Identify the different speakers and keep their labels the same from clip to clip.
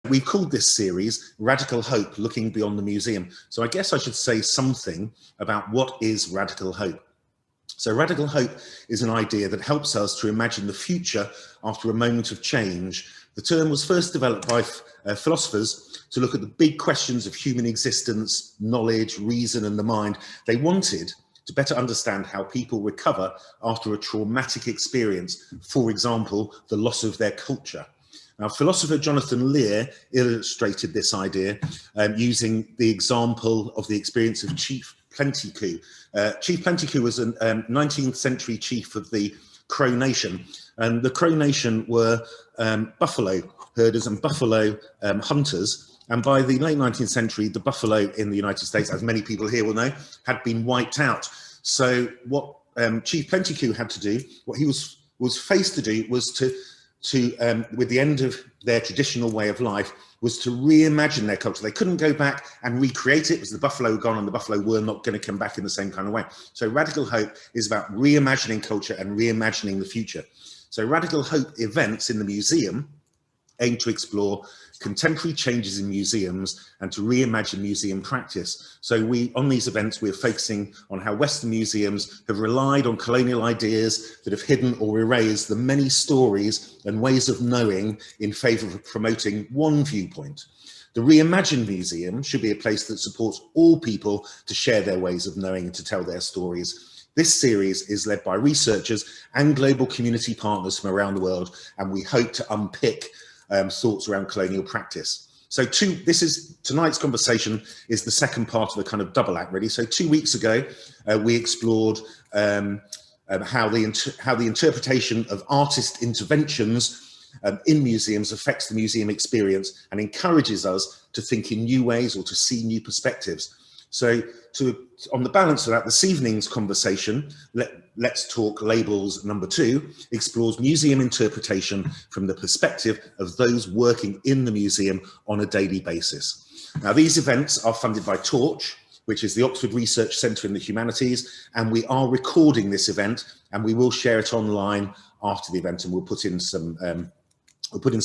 Speaker 1: We've called this series Radical Hope, Looking Beyond the Museum. So I guess I should say something about what is radical hope. So radical hope is an idea that helps us to imagine the future after a moment of change. The term was first developed by philosophers to look at the big questions of human existence, knowledge, reason, and the mind. They wanted to better understand how people recover after a traumatic experience, for example, the loss of their culture. Now, philosopher Jonathan Lear illustrated this idea using the example of the experience of Chief Plentycoo. Chief Plentycoo was a 19th century chief of the Crow Nation, and the Crow Nation were buffalo herders and buffalo hunters. And by the late 19th century, the buffalo in the United States, as many people here will know, had been wiped out. So what Chief Plentycoo had to do, what he was faced to do, was to with the end of their traditional way of life, was to reimagine their culture. They couldn't go back and recreate it because the buffalo were gone and the buffalo were not going to come back in the same kind of way. So radical hope is about reimagining culture and reimagining the future. So radical hope events in the museum aim to explore contemporary changes in museums and to reimagine museum practice. So on these events, we're focusing on how Western museums have relied on colonial ideas that have hidden or erased the many stories and ways of knowing in favour of promoting one viewpoint. The Reimagined Museum should be a place that supports all people to share their ways of knowing and to tell their stories. This series is led by researchers and global community partners from around the world, and we hope to unpick thoughts around colonial practice. So tonight's conversation is the second part of a kind of double act, really. So 2 weeks ago, we explored how the interpretation of artist interventions in museums affects the museum experience and encourages us to think in new ways or to see new perspectives. So on the balance of that, this evening's conversation, Let's Talk Labels number 2, explores museum interpretation from the perspective of those working in the museum on a daily basis. Now, these events are funded by Torch, which is the Oxford Research Centre in the Humanities, and we are recording this event and we will share it online after the event, and we'll put in some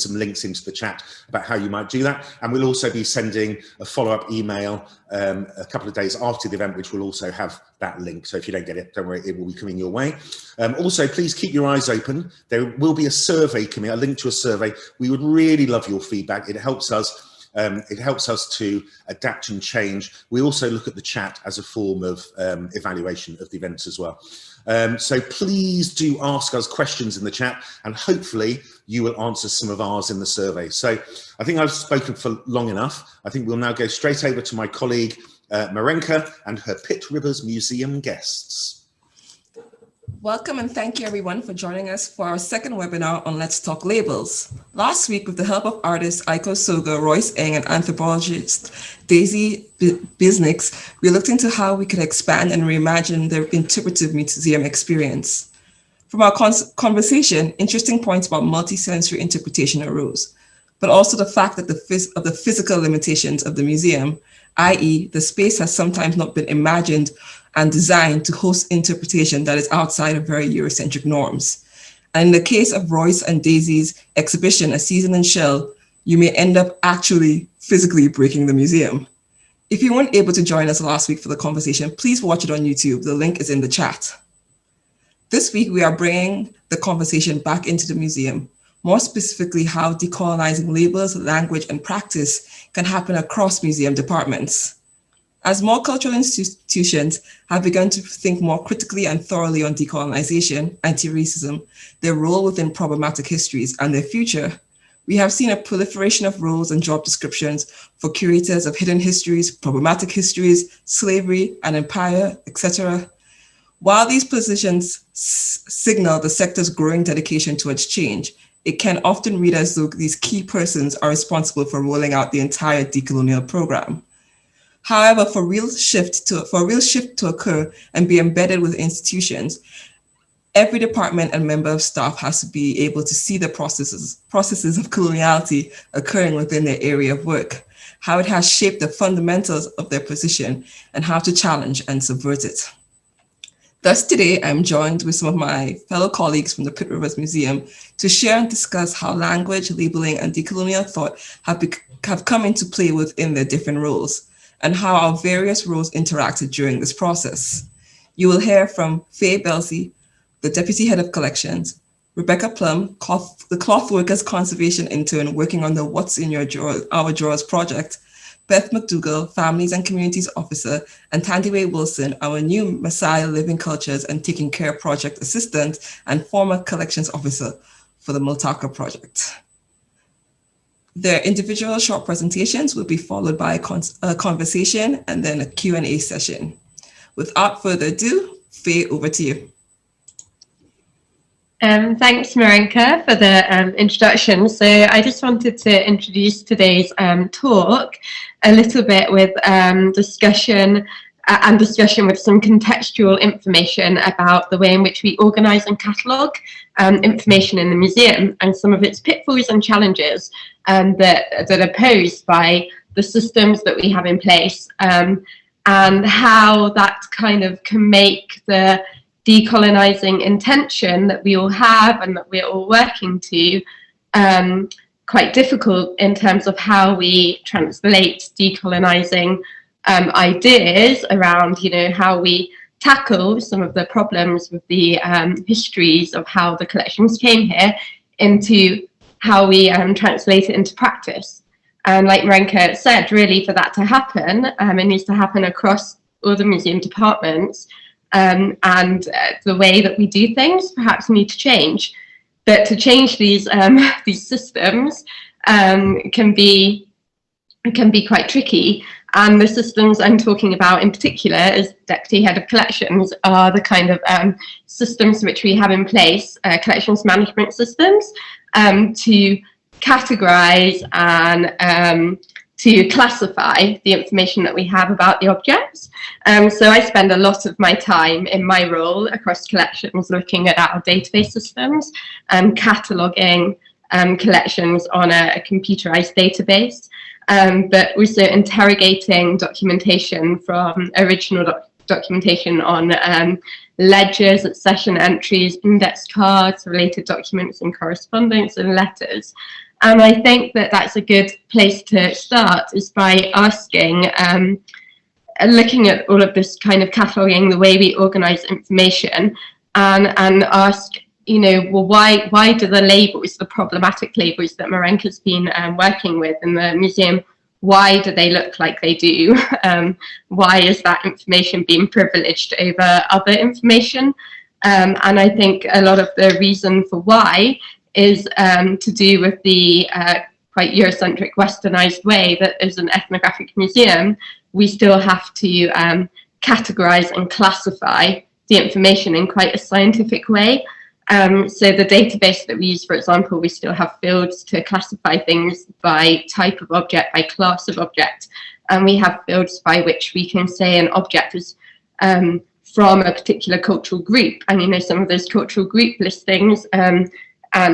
Speaker 1: links into the chat about how you might do that. And we'll also be sending a follow-up email a couple of days after the event, which will also have that link. So if you don't get it, don't worry, it will be coming your way. Also, please keep your eyes open. There will be a survey coming, a link to a survey. We would really love your feedback. It helps us to adapt and change. We also look at the chat as a form of evaluation of the events as well. So please do ask us questions in the chat, and hopefully you will answer some of ours in the survey. So I think I've spoken for long enough. I think we'll now go straight over to my colleague Marenka and her Pitt Rivers Museum guests.
Speaker 2: Welcome and thank you everyone for joining us for our second webinar on Let's Talk Labels. Last week, with the help of artists Aiko Soga, Royce Eng, and anthropologist Daisy Bisnix, we looked into how we could expand and reimagine the interpretive museum experience. From our conversation, interesting points about multi-sensory interpretation arose, but also the fact that the physical limitations of the museum, i.e. the space has sometimes not been imagined and designed to host interpretation that is outside of very Eurocentric norms. And in the case of Royce and Daisy's exhibition, A Season in Shell, you may end up actually physically breaking the museum. If you weren't able to join us last week for the conversation, please watch it on YouTube. The link is in the chat. This week, we are bringing the conversation back into the museum, more specifically how decolonizing labels, language, and practice can happen across museum departments. As more cultural institutions have begun to think more critically and thoroughly on decolonization, anti-racism, their role within problematic histories, and their future, we have seen a proliferation of roles and job descriptions for curators of hidden histories, problematic histories, slavery and empire, etc. While these positions signal the sector's growing dedication towards change, it can often read as though these key persons are responsible for rolling out the entire decolonial program. However, for a real shift to occur and be embedded with institutions, every department and member of staff has to be able to see the processes of coloniality occurring within their area of work, how it has shaped the fundamentals of their position, and how to challenge and subvert it. Thus, today I'm joined with some of my fellow colleagues from the Pitt Rivers Museum to share and discuss how language, labeling, and decolonial thought have come into play within their different roles, and how our various roles interacted during this process. You will hear from Faye Belsey, the Deputy Head of Collections, Rebecca Plum, the Cloth Workers Conservation Intern working on the What's in Our Drawers project, Beth McDougall, Families and Communities Officer, and Tandiwe Wilson, our new Messiah Living Cultures and Taking Care Project Assistant and former Collections Officer for the Multaka project. Their individual short presentations will be followed by a conversation and then a Q&A session. Without further ado, Faye, over to you.
Speaker 3: Thanks, Marenka, for the introduction. So I just wanted to introduce today's talk a little bit with discussion with some contextual information about the way in which we organise and catalogue information in the museum and some of its pitfalls and challenges that are posed by the systems that we have in place, and how that kind of can make the decolonising intention that we all have and that we're all working to quite difficult in terms of how we translate decolonising ideas around, how we tackle some of the problems with the histories of how the collections came here into how we translate it into practice. And like Marenka said, really for that to happen, it needs to happen across all the museum departments. And the way that we do things perhaps need to change. But to change these systems can be quite tricky. And the systems I'm talking about in particular as Deputy Head of Collections are the kind of systems which we have in place, collections management systems, to categorise and to classify the information that we have about the objects. So I spend a lot of my time in my role across collections looking at our database systems, cataloguing collections on a computerized database, but also interrogating documentation from original documentation on ledgers, session entries, index cards, related documents and correspondence and letters. And I think that that's a good place to start, is by asking, looking at all of this kind of cataloguing, the way we organise information, and ask, well, why do the labels, the problematic labels that Marenka's been working with in the museum, why do they look like they do? Why is that information being privileged over other information? And I think a lot of the reason for why is to do with the quite Eurocentric westernized way that as an ethnographic museum, we still have to categorize and classify the information in quite a scientific way. So the database that we use, for example, we still have fields to classify things by type of object, by class of object. And we have fields by which we can say an object is from a particular cultural group. And some of those cultural group listings and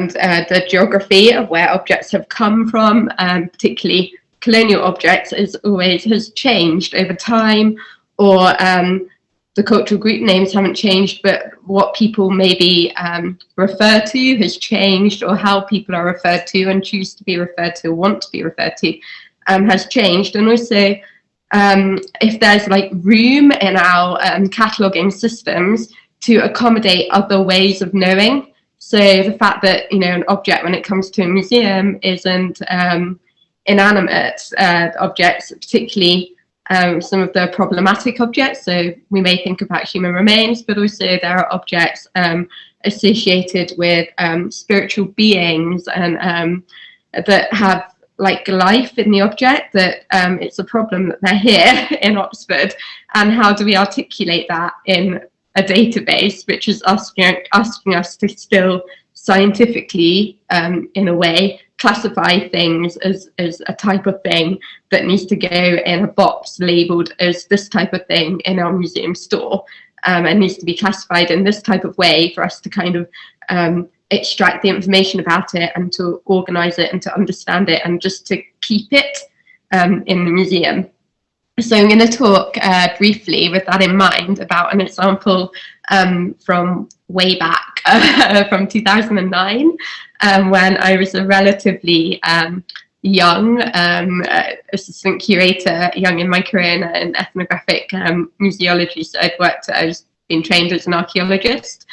Speaker 3: the geography of where objects have come from, particularly colonial objects, has changed over time, or the cultural group names haven't changed, but what people maybe refer to has changed, or how people are referred to and choose to be referred to, want to be referred to, has changed. And also, if there's room in our cataloguing systems to accommodate other ways of knowing. So the fact that, an object, when it comes to a museum, isn't inanimate objects, particularly some of the problematic objects. So we may think about human remains, but also there are objects associated with spiritual beings and that have life in the object, that it's a problem that they're here in Oxford. And how do we articulate that in a database, which is asking us to still scientifically, in a way, classify things as a type of thing that needs to go in a box labelled as this type of thing in our museum store, and needs to be classified in this type of way for us to kind of extract the information about it and to organise it and to understand it and just to keep it in the museum. So I'm going to talk briefly with that in mind about an example from way back, from 2009, when I was a relatively young assistant curator, young in my career in ethnographic museology. So I was being trained as an archaeologist,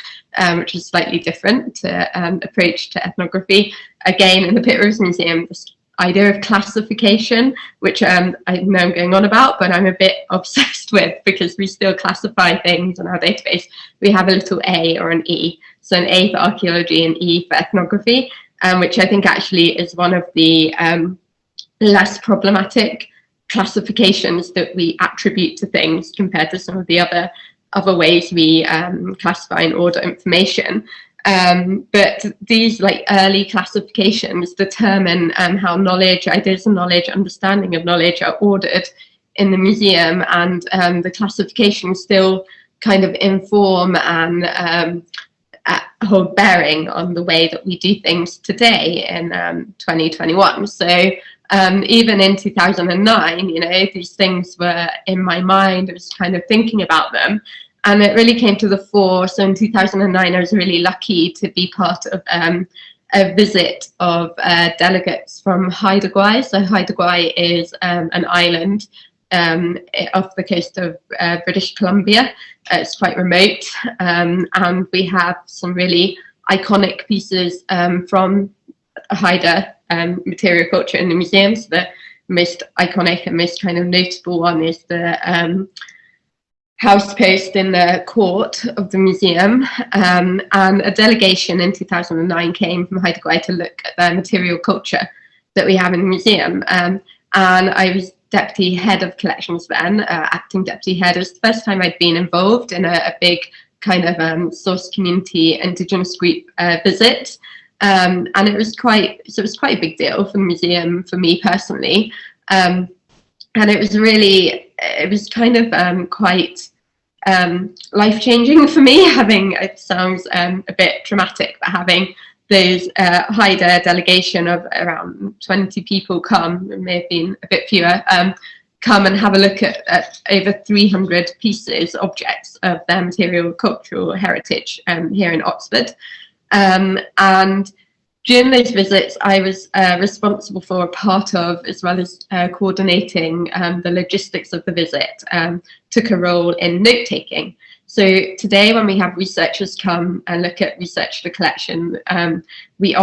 Speaker 3: which is slightly different approach to ethnography. Again, in the Pitt Rivers Museum, this idea of classification, which I know I'm going on about, but I'm a bit obsessed with, because we still classify things in our database. We have a little A or an E. So an A for archaeology and E for ethnography, which I think actually is one of the less problematic classifications that we attribute to things compared to some of the other ways we classify and order information. But these like early classifications determine how knowledge, ideas of knowledge, understanding of knowledge are ordered in the museum, and the classifications still kind of inform and hold bearing on the way that we do things today in 2021. So even in 2009, you know, these things were in my mind. I was kind of thinking about them. And it really came to the fore. So in 2009, I was really lucky to be part of a visit of delegates from Haida Gwaii. So Haida Gwaii is an island off the coast of British Columbia. It's quite remote. And we have some really iconic pieces from Haida material culture in the museum. So the most iconic and most kind of notable one is the house post in the court of the museum, and a delegation in 2009 came from Haida Gwaii to look at the material culture that we have in the museum, and I was deputy head of collections then, acting deputy head. It was the first time I'd been involved in a big kind of source community Indigenous group visit, and it was quite a big deal for the museum, for me personally, and it was kind of quite life-changing for me, having, it sounds a bit dramatic, but having those Haida delegation of around 20 people come, there may have been a bit fewer, come and have a look at over 300 pieces, objects of their material cultural heritage here in Oxford. And during those visits, I was responsible for a part of, as well as coordinating the logistics of the visit, took a role in note-taking. So today, when we have researchers come and look at research the collection, we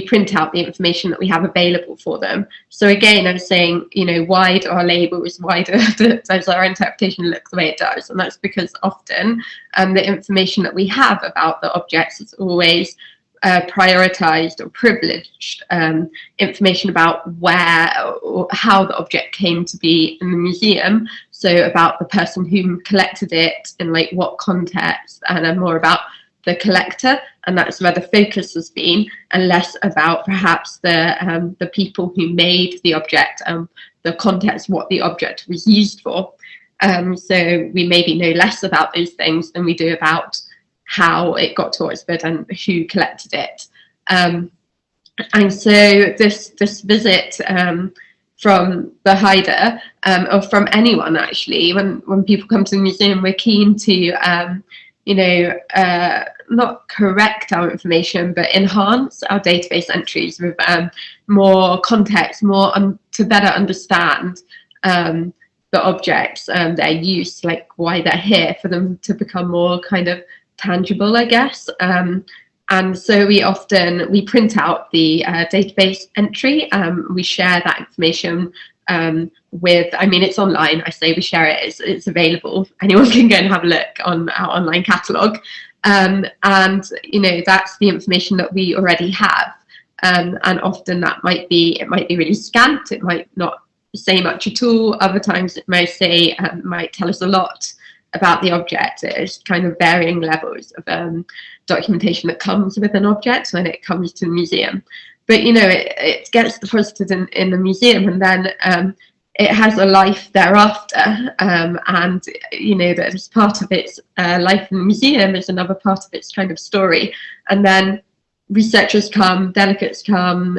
Speaker 3: print out the information that we have available for them. So again, I was saying, you know, why do our labels, why does our interpretation look the way it does? And that's because often the information that we have about the objects is always prioritized or privileged information about where or how the object came to be in the museum. So about the person who collected it, in like what context, and more about the collector, and that's where the focus has been, and less about perhaps the people who made the object, the context, what the object was used for. So we maybe know less about those things than we do about how it got to Oxford and who collected it. And so this visit from the Haida, or from anyone actually, when people come to the museum, we're keen to not correct our information, but enhance our database entries with more context, to better understand the objects, their use, like why they're here, for them to become more kind of tangible, I guess. And so we print out the database entry. We share that information with, I mean, it's online. I say we share it, it's available. Anyone can go and have a look on our online catalogue. And, you know, that's the information that we already have. And often it might be really scant. It might not say much at all. Other times it might tell us a lot about the object. It's kind of varying levels of documentation that comes with an object when it comes to the museum. But, you know, it gets deposited in the museum, and then it has a life thereafter. And, you know, that as part of its life in the museum is another part of its kind of story. And then researchers come, delegates come,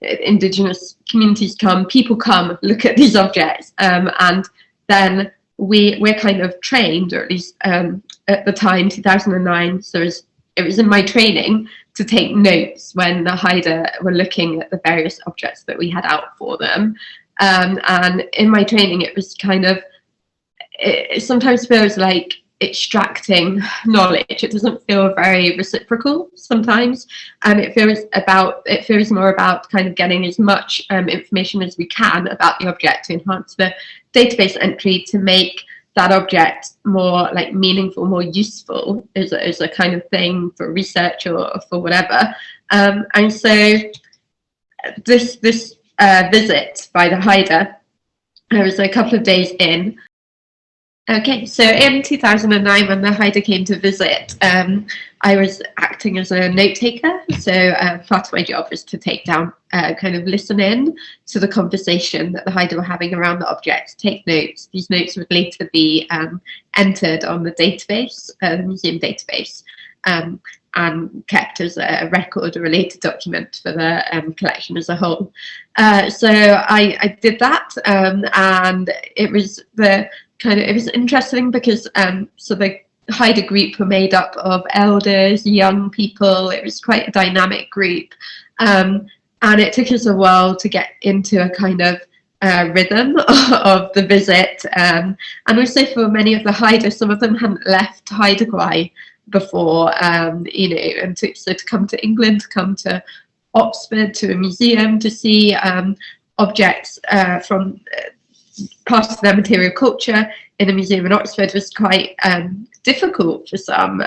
Speaker 3: Indigenous communities come, people come, look at these objects, and then we're kind of trained, or at least at the time, 2009, so it was in my training to take notes when the Haida were looking at the various objects that we had out for them. And in my training, it was kind of, it sometimes feels like extracting knowledge. It doesn't feel very reciprocal sometimes, and it feels more about kind of getting as much information as we can about the object to enhance the database entry, to make that object more like meaningful, more useful as a kind of thing for research or for whatever. And so this visit by the Haida, I was a couple of days in. Okay, so in 2009, when the Haida came to visit, I was acting as a note taker. So part of my job was to take down, kind of listen in to the conversation that the Haida were having around the object, take notes. These notes would later be entered on the database, the museum database, and kept as a record, a related document for the collection as a whole. So I did that, and it was it was interesting because so the Haida group were made up of elders, young people. It was quite a dynamic group, and it took us a while to get into a kind of rhythm of the visit, and also for many of the Haida, some of them hadn't left Haida Gwaii before, you know, and to come to England, to come to Oxford, to a museum, to see objects from part of their material culture in a museum in Oxford was quite difficult for some.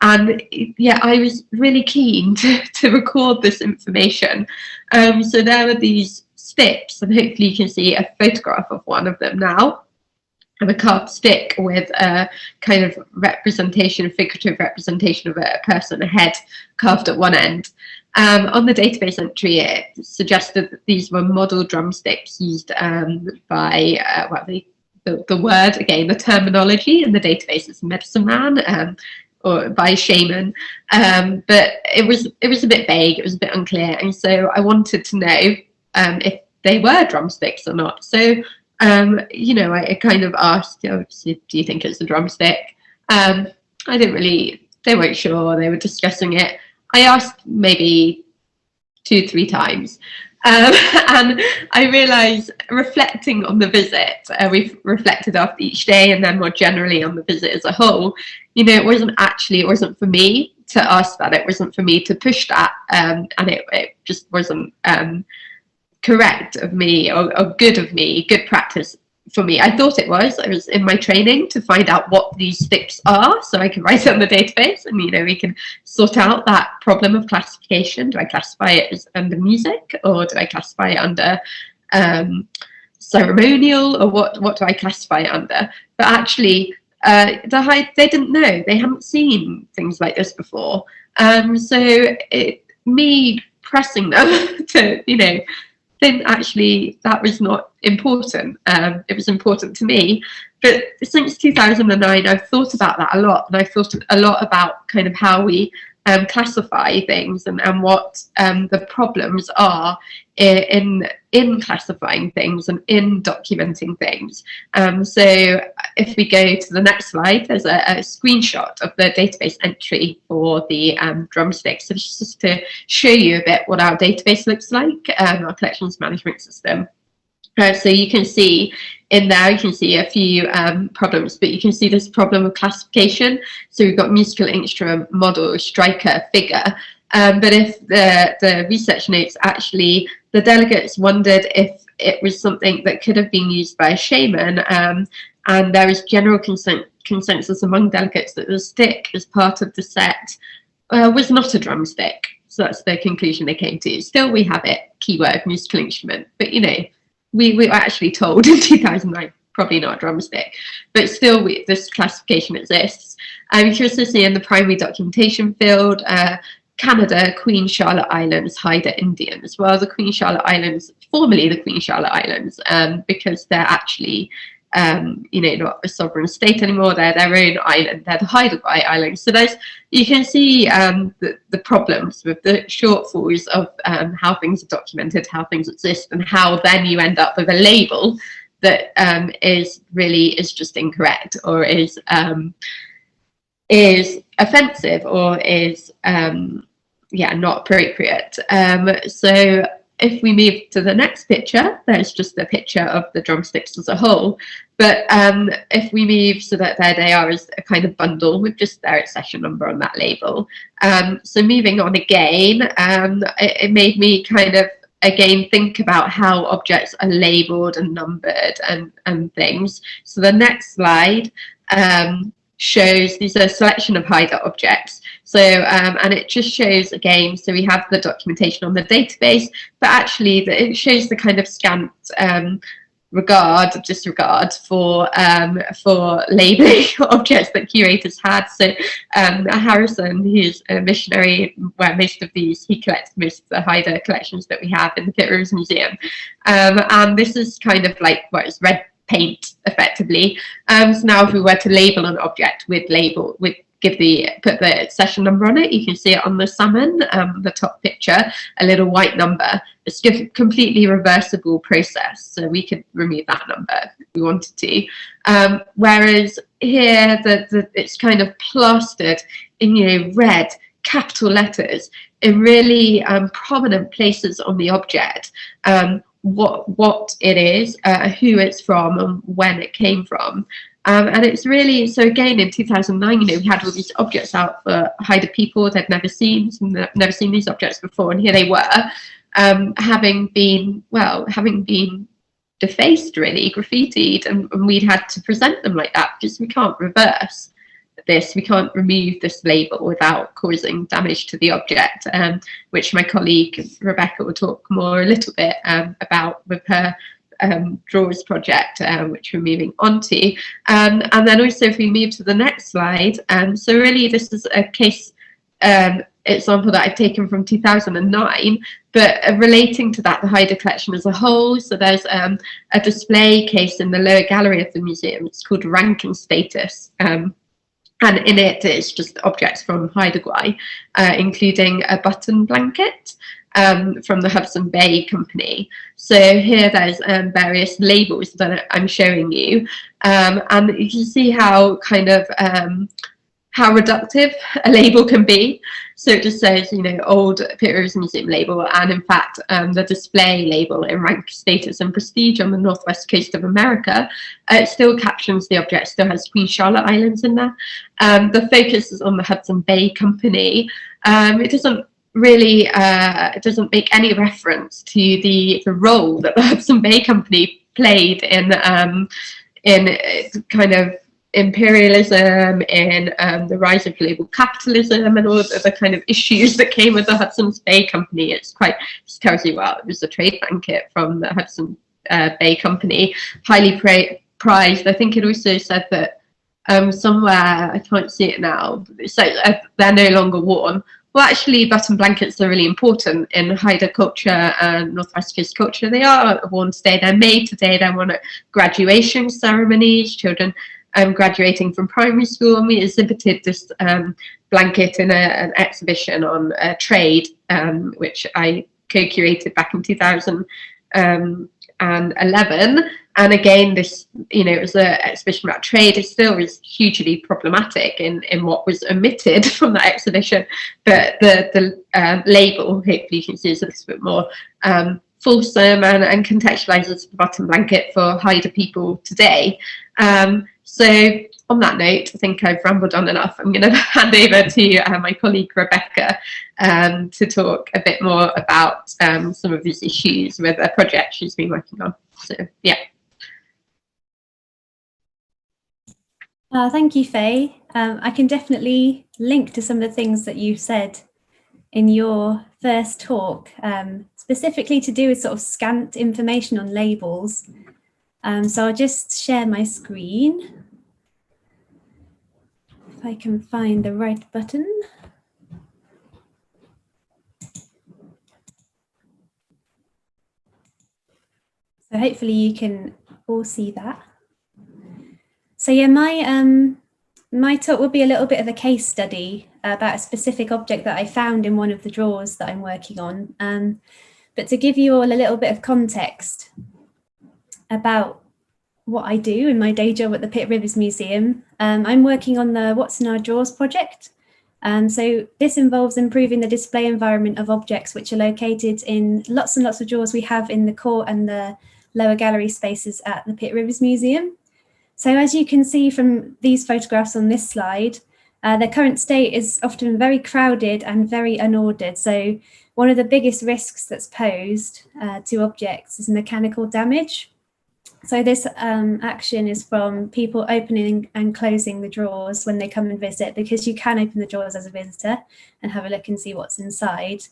Speaker 3: And yeah, I was really keen to record this information. So there were these sticks, and hopefully you can see a photograph of one of them now, and a carved stick with a kind of representation, figurative representation of a person, a head carved at one end. On the database entry, it suggested that these were model drumsticks used by, well, the word, again, the terminology in the database is medicine man, or by a shaman, but it was a bit vague, it was a bit unclear, and so I wanted to know if they were drumsticks or not. So, you know, I kind of asked, obviously, do you think it's a drumstick? I didn't really, they weren't sure, they were discussing it. I asked maybe 2-3 times, and I realised, reflecting on the visit, we've reflected after each day, and then more generally on the visit as a whole, you know, it wasn't for me to ask that, it wasn't for me to push that, and it just wasn't correct of me, or good of me, good practice for me. I thought it was. I was in my training to find out what these sticks are, so I can write it on the database, and, you know, we can sort out that problem of classification. Do I classify it as under music, or do I classify it under ceremonial, or what do I classify it under? But actually, they didn't know. They hadn't seen things like this before. So me pressing them to, you know, then actually that was not important. It was important to me. But since 2009, I've thought about that a lot, and I've thought a lot about kind of how we classify things, and what the problems are in classifying things and in documenting things. So if we go to the next slide, there's a screenshot of the database entry for the drumsticks. So it's just to show you a bit what our database looks like, our collections management system. So you can see in there, you can see a few problems, but you can see this problem of classification. So we've got musical instrument, model, striker, figure. But if the research notes, actually, the delegates wondered if it was something that could have been used by a shaman, and there is general consensus among delegates that the stick as part of the set was not a drumstick. So that's the conclusion they came to. Still, we have it, keyword, musical instrument, but, you know, we were actually told in 2009, probably not a drumstick, but still this classification exists. You can also see in the primary documentation field, Canada, Queen Charlotte Islands, Haida Indians. Well, the Queen Charlotte Islands, formerly the Queen Charlotte Islands, because they're actually not a sovereign state anymore. They're their own island. They're the Heidelberg Islands. So you can see the problems with the shortfalls of how things are documented, how things exist, and how then you end up with a label that is just incorrect, or is offensive, or is not appropriate. So if we move to the next picture, there's just a picture of the drumsticks as a whole. But if we move, so that there they are as a kind of bundle with just their accession number on that label. So moving on again, it made me kind of again think about how objects are labelled and numbered and things. So the next slide shows these are a selection of Haida objects. So and it just shows again, so we have the documentation on the database, but actually it shows the kind of scant disregard for labelling objects that curators had. So Harrison, who's a missionary, where most of these, he collects most of the Haida collections that we have in the Pitt Rivers Museum, and this is kind of like what is red paint effectively. So now if we were to label an object put the session number on it, you can see it on the salmon, the top picture, a little white number. It's a completely reversible process, so we could remove that number if we wanted to. Whereas here, it's kind of plastered in red capital letters in really prominent places on the object. What it is, who it's from, and when it came from. And it's really, so again in 2009, we had all these objects out for Haida people they'd never seen these objects before, and here they were, having been defaced, really, graffitied, and we'd had to present them like that, because we can't reverse this, we can't remove this label without causing damage to the object, which my colleague Rebecca will talk more a little bit about with her drawers project, which we're moving on to. And then also if we move to the next slide, so really this is a case example that I've taken from 2009, but relating to that, the Haida collection as a whole. So there's a display case in the lower gallery of the museum. It's called Rank and Status. And in it, it's just objects from Haida, including a button blanket from the Hudson Bay Company. So here there's various labels that I'm showing you. And you can see how kind of how reductive a label can be. So it just says, old Pitt Rivers Museum label, and in fact, the display label in rank, status and prestige on the northwest coast of America, it still captions the object, still has Queen Charlotte Islands in there. The focus is on the Hudson Bay Company. It doesn't really, it doesn't make any reference to the role that the Hudson Bay Company played in kind of imperialism, in the rise of global capitalism, and all of the kind of issues that came with the Hudson's Bay Company. It tells you, well, it was a trade blanket from the Hudson Bay Company, highly prized. I think it also said that somewhere, I can't see it now, so they're no longer worn. Well, actually, button blankets are really important in Haida culture and Northwest Coast culture. They are worn today. They're made today. They're worn at graduation ceremonies, children graduating from primary school, and we exhibited this blanket in an exhibition on trade, which I co-curated back in 2011. And again, this, it was an exhibition about trade. It still is hugely problematic in what was omitted from that exhibition. But the label, hopefully you can see, is a little bit more fulsome and contextualizes the button blanket for Haida people today. So on that note, I think I've rambled on enough. I'm going to hand over to my colleague Rebecca to talk a bit more about some of these issues with a project she's been working on. So, yeah.
Speaker 4: Thank you, Faye. I can definitely link to some of the things that you said in your first talk, specifically to do with sort of scant information on labels. So I'll just share my screen. If I can find the right button. So hopefully you can all see that. So yeah, my talk will be a little bit of a case study about a specific object that I found in one of the drawers that I'm working on. But to give you all a little bit of context about what I do in my day job at the Pitt Rivers Museum, I'm working on the What's in Our Drawers project. So this involves improving the display environment of objects which are located in lots and lots of drawers we have in the court and the lower gallery spaces at the Pitt Rivers Museum. So as you can see from these photographs on this slide, their current state is often very crowded and very unordered. So one of the biggest risks that's posed to objects is mechanical damage. So this action is from people opening and closing the drawers when they come and visit, because you can open the drawers as a visitor and have a look and see what's inside.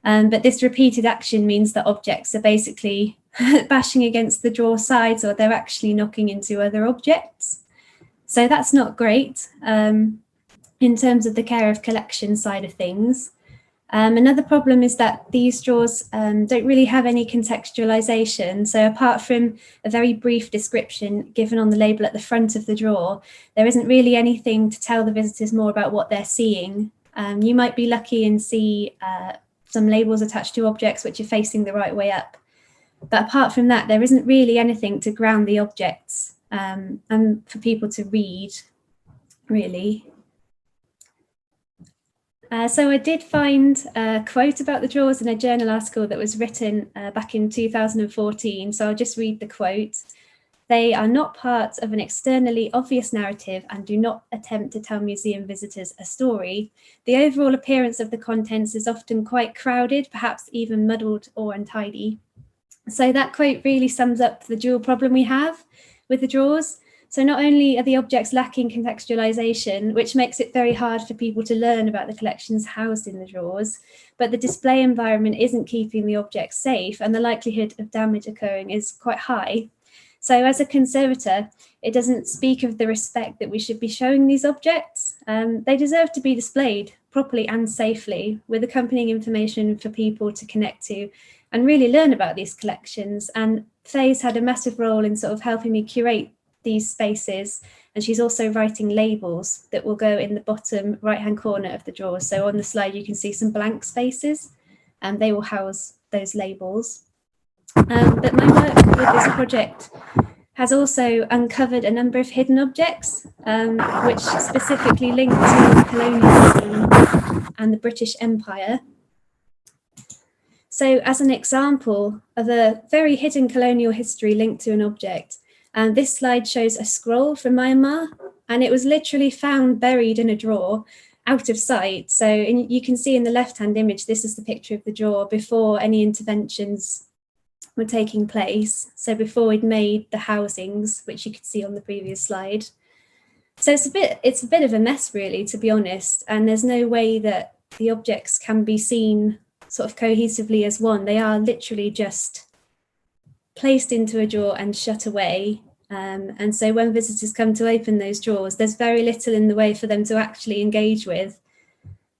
Speaker 4: But this repeated action means that objects are basically bashing against the drawer sides, or they're actually knocking into other objects. So that's not great in terms of the care of collection side of things. Another problem is that these drawers don't really have any contextualization. So apart from a very brief description given on the label at the front of the drawer, there isn't really anything to tell the visitors more about what they're seeing. You might be lucky and see some labels attached to objects which are facing the right way up. But apart from that, there isn't really anything to ground the objects and for people to read, really. So I did find a quote about the drawers in a journal article that was written back in 2014. So I'll just read the quote. "They are not part of an externally obvious narrative and do not attempt to tell museum visitors a story. The overall appearance of the contents is often quite crowded, perhaps even muddled or untidy." So that quote really sums up the dual problem we have with the drawers. So not only are the objects lacking contextualization, which makes it very hard for people to learn about the collections housed in the drawers, but the display environment isn't keeping the objects safe, and the likelihood of damage occurring is quite high. So as a conservator, it doesn't speak of the respect that we should be showing these objects. They deserve to be displayed properly and safely, with accompanying information for people to connect to and really learn about these collections. And Faye's had a massive role in sort of helping me curate these spaces, and she's also writing labels that will go in the bottom right hand corner of the drawers. So on the slide you can see some blank spaces and they will house those labels. But my work with this project has also uncovered a number of hidden objects which specifically link to colonialism and the British Empire. So as an example of a very hidden colonial history linked to an object, this slide shows a scroll from Myanmar, and it was literally found buried in a drawer out of sight. So you can see in the left-hand image, this is the picture of the drawer before any interventions were taking place. So before we'd made the housings, which you could see on the previous slide. So it's a bit of a mess, really, to be honest. And there's no way that the objects can be seen sort of cohesively as one. They are literally just placed into a drawer and shut away. And so when visitors come to open those drawers, there's very little in the way for them to actually engage with,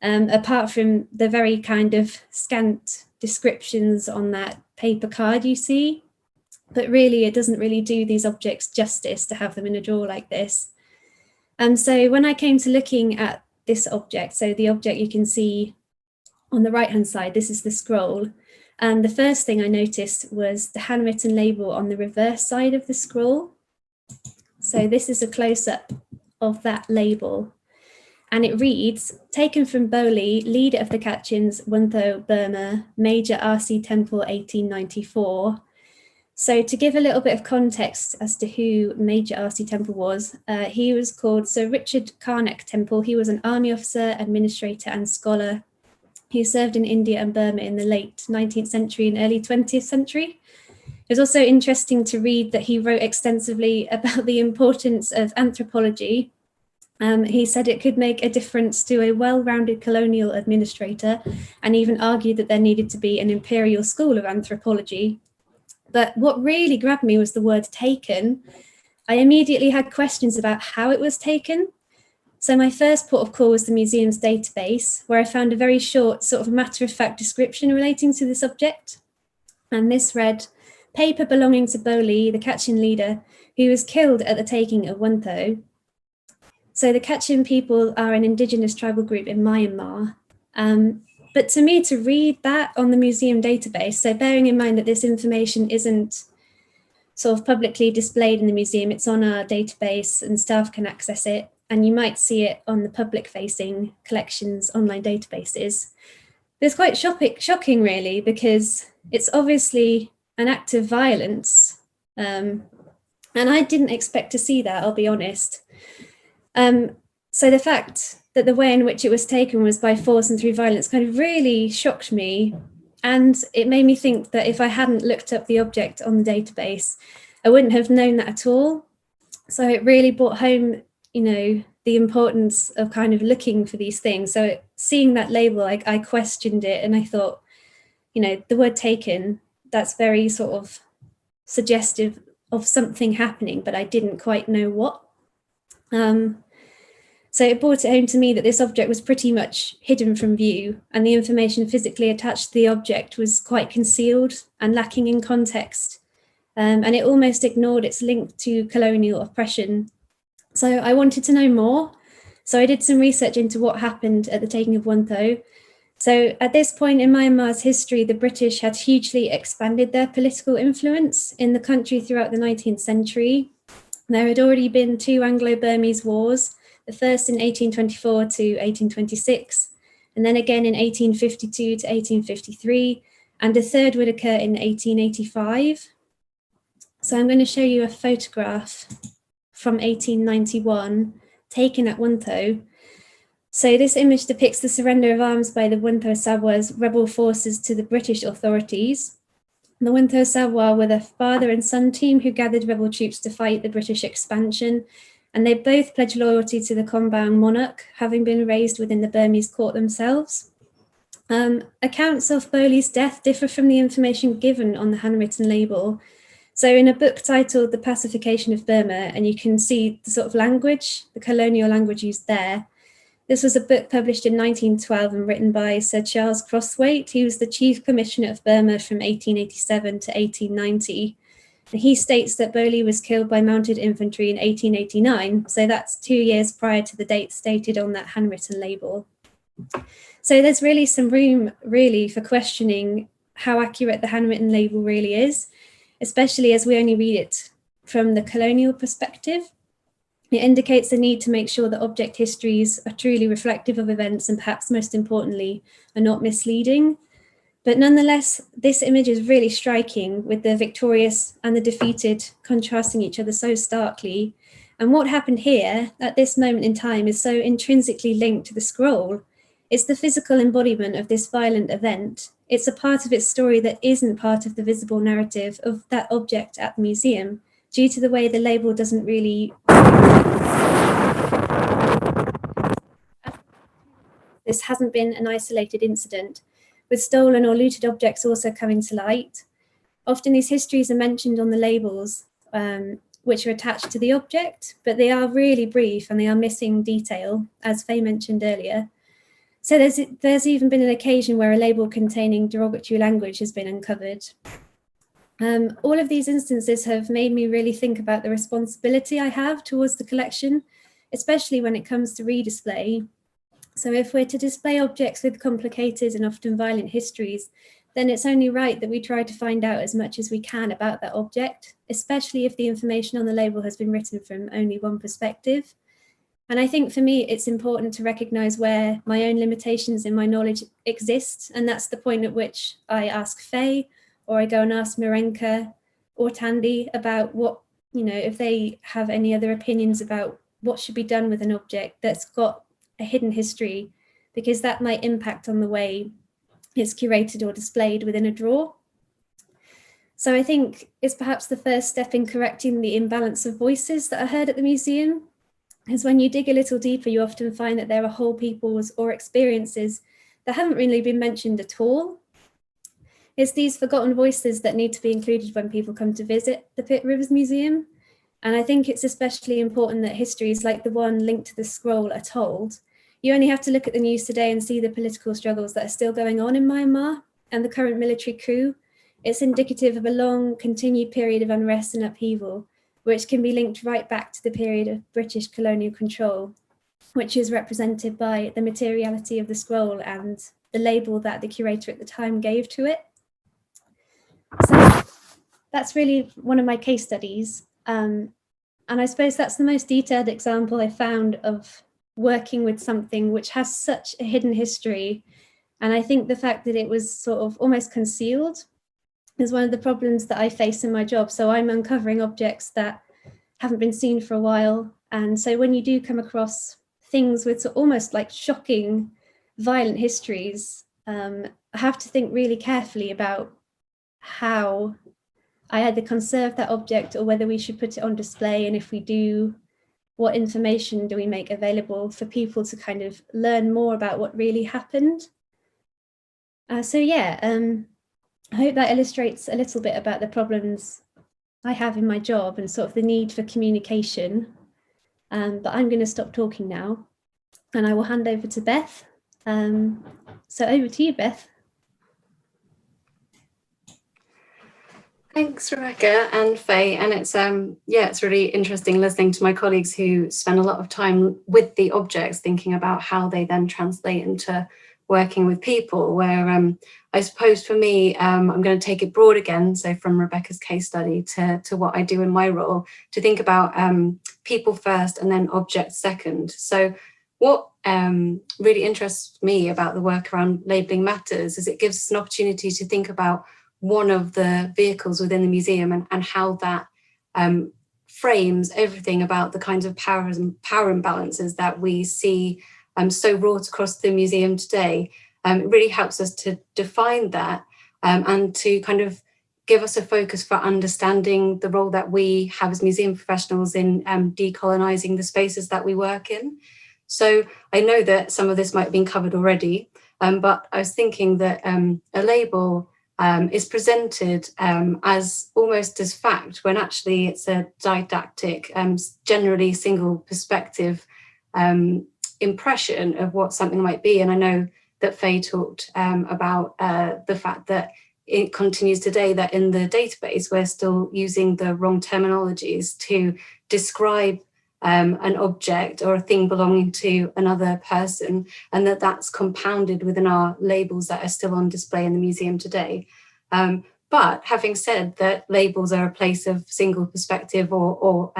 Speaker 4: apart from the very kind of scant descriptions on that paper card you see. But really, it doesn't really do these objects justice to have them in a drawer like this. And so when I came to looking at this object, so the object you can see on the right-hand side, this is the scroll. And the first thing I noticed was the handwritten label on the reverse side of the scroll. So this is a close-up of that label. And it reads, "Taken from Boli, leader of the Kachins, Wuntho, Burma, Major R.C. Temple, 1894. So to give a little bit of context as to who Major R.C. Temple was, he was called Sir Richard Carnac Temple. He was an army officer, administrator and scholar. He served in India and Burma in the late 19th century and early 20th century. It was also interesting to read that he wrote extensively about the importance of anthropology. He said it could make a difference to a well-rounded colonial administrator, and even argued that there needed to be an imperial school of anthropology. But what really grabbed me was the word taken. I immediately had questions about how it was taken. So my first port of call was the museum's database, where I found a very short, sort of matter-of-fact description relating to the subject. And this read, paper belonging to Boli, the Kachin leader, who was killed at the taking of Wantho. So the Kachin people are an indigenous tribal group in Myanmar. But to me, to read that on the museum database, so bearing in mind that this information isn't sort of publicly displayed in the museum, it's on our database and staff can access it, and you might see it on the public-facing collections online databases. It's quite shocking, really, because it's obviously an act of violence. And I didn't expect to see that, I'll be honest. So the fact that the way in which it was taken was by force and through violence kind of really shocked me. And it made me think that if I hadn't looked up the object on the database, I wouldn't have known that at all. So it really brought home, you know, the importance of kind of looking for these things. So seeing that label, I questioned it and I thought, you know, the word taken, that's very sort of suggestive of something happening, but I didn't quite know what. So it brought it home to me that this object was pretty much hidden from view, and the information physically attached to the object was quite concealed and lacking in context. And it almost ignored its link to colonial oppression. So I wanted to know more. So I did some research into what happened at the taking of Wantho. So at this point in Myanmar's history, the British had hugely expanded their political influence in the country throughout the 19th century. There had already been 2 Anglo-Burmese wars, the first in 1824 to 1826, and then again in 1852 to 1853, and a third would occur in 1885. So I'm going to show you a photograph from 1891 taken at Wantho. So this image depicts the surrender of arms by the Wantho Sawa's rebel forces to the British authorities. The Wantho Sawa were the father and son team who gathered rebel troops to fight the British expansion, and they both pledged loyalty to the Kombaung monarch, having been raised within the Burmese court themselves. Accounts of Boli's death differ from the information given on the handwritten label. So in a book titled The Pacification of Burma, and you can see the sort of language, the colonial language used there. This was a book published in 1912 and written by Sir Charles Crosthwaite, who was the Chief Commissioner of Burma from 1887 to 1890. And he states that Boli was killed by mounted infantry in 1889, so that's 2 years prior to the date stated on that handwritten label. So there's really some room, really, for questioning how accurate the handwritten label really is, especially as we only read it from the colonial perspective. It indicates the need to make sure that object histories are truly reflective of events and perhaps most importantly, are not misleading. But nonetheless, this image is really striking, with the victorious and the defeated contrasting each other so starkly. And what happened here at this moment in time is so intrinsically linked to the scroll. It's the physical embodiment of this violent event. It's a part of its story that isn't part of the visible narrative of that object at the museum, due to the way the label doesn't really... This hasn't been an isolated incident, with stolen or looted objects also coming to light. Often these histories are mentioned on the labels, which are attached to the object, but they are really brief and they are missing detail, as Faye mentioned earlier. So there's even been an occasion where a label containing derogatory language has been uncovered. All of these instances have made me really think about the responsibility I have towards the collection, especially when it comes to redisplay. So if we're to display objects with complicated and often violent histories, then it's only right that we try to find out as much as we can about that object, especially if the information on the label has been written from only one perspective. And I think for me, it's important to recognise where my own limitations in my knowledge exist. And that's the point at which I ask Faye, or I go and ask Marenka or Tandy about what, you know, if they have any other opinions about what should be done with an object that's got a hidden history, because that might impact on the way it's curated or displayed within a drawer. So I think it's perhaps the first step in correcting the imbalance of voices that are heard at the museum, because when you dig a little deeper, you often find that there are whole peoples or experiences that haven't really been mentioned at all. It's these forgotten voices that need to be included when people come to visit the Pitt Rivers Museum. And I think it's especially important that histories like the one linked to the scroll are told. You only have to look at the news today and see the political struggles that are still going on in Myanmar and the current military coup. it's indicative of a long, continued period of unrest and upheaval, which can be linked right back to the period of British colonial control, which is represented by the materiality of the scroll and the label that the curator at the time gave to it. So that's really one of my case studies. And I suppose that's the most detailed example I found of working with something which has such a hidden history. And I think the fact that it was sort of almost concealed is one of the problems that I face in my job. So I'm uncovering objects that haven't been seen for a while. And so when you do come across things with almost like shocking, violent histories, I have to think really carefully about how I either conserve that object or whether we should put it on display. And if we do, what information do we make available for people to kind of learn more about what really happened? I hope that illustrates a little bit about the problems I have in my job and sort of the need for communication. But I'm going to stop talking now and I will hand over to Beth. So over to you, Beth.
Speaker 5: Thanks, Rebecca and Faye. And it's really interesting listening to my colleagues who spend a lot of time with the objects, thinking about how they then translate into working with people, where I suppose for me, I'm going to take it broad again. So from Rebecca's case study to what I do in my role, to think about people first and then objects second. So what really interests me about the work around labelling matters is it gives us an opportunity to think about one of the vehicles within the museum and how that frames everything about the kinds of power imbalances that we see so wrought across the museum today. It really helps us to define that and to kind of give us a focus for understanding the role that we have as museum professionals in decolonising the spaces that we work in. So I know that some of this might have been covered already, but I was thinking that a label is presented as almost as fact when actually it's a didactic, generally single perspective impression of what something might be. And I know that Faye talked about the fact that it continues today that in the database we're still using the wrong terminologies to describe an object or a thing belonging to another person, and that's compounded within our labels that are still on display in the museum today. But having said that labels are a place of single perspective or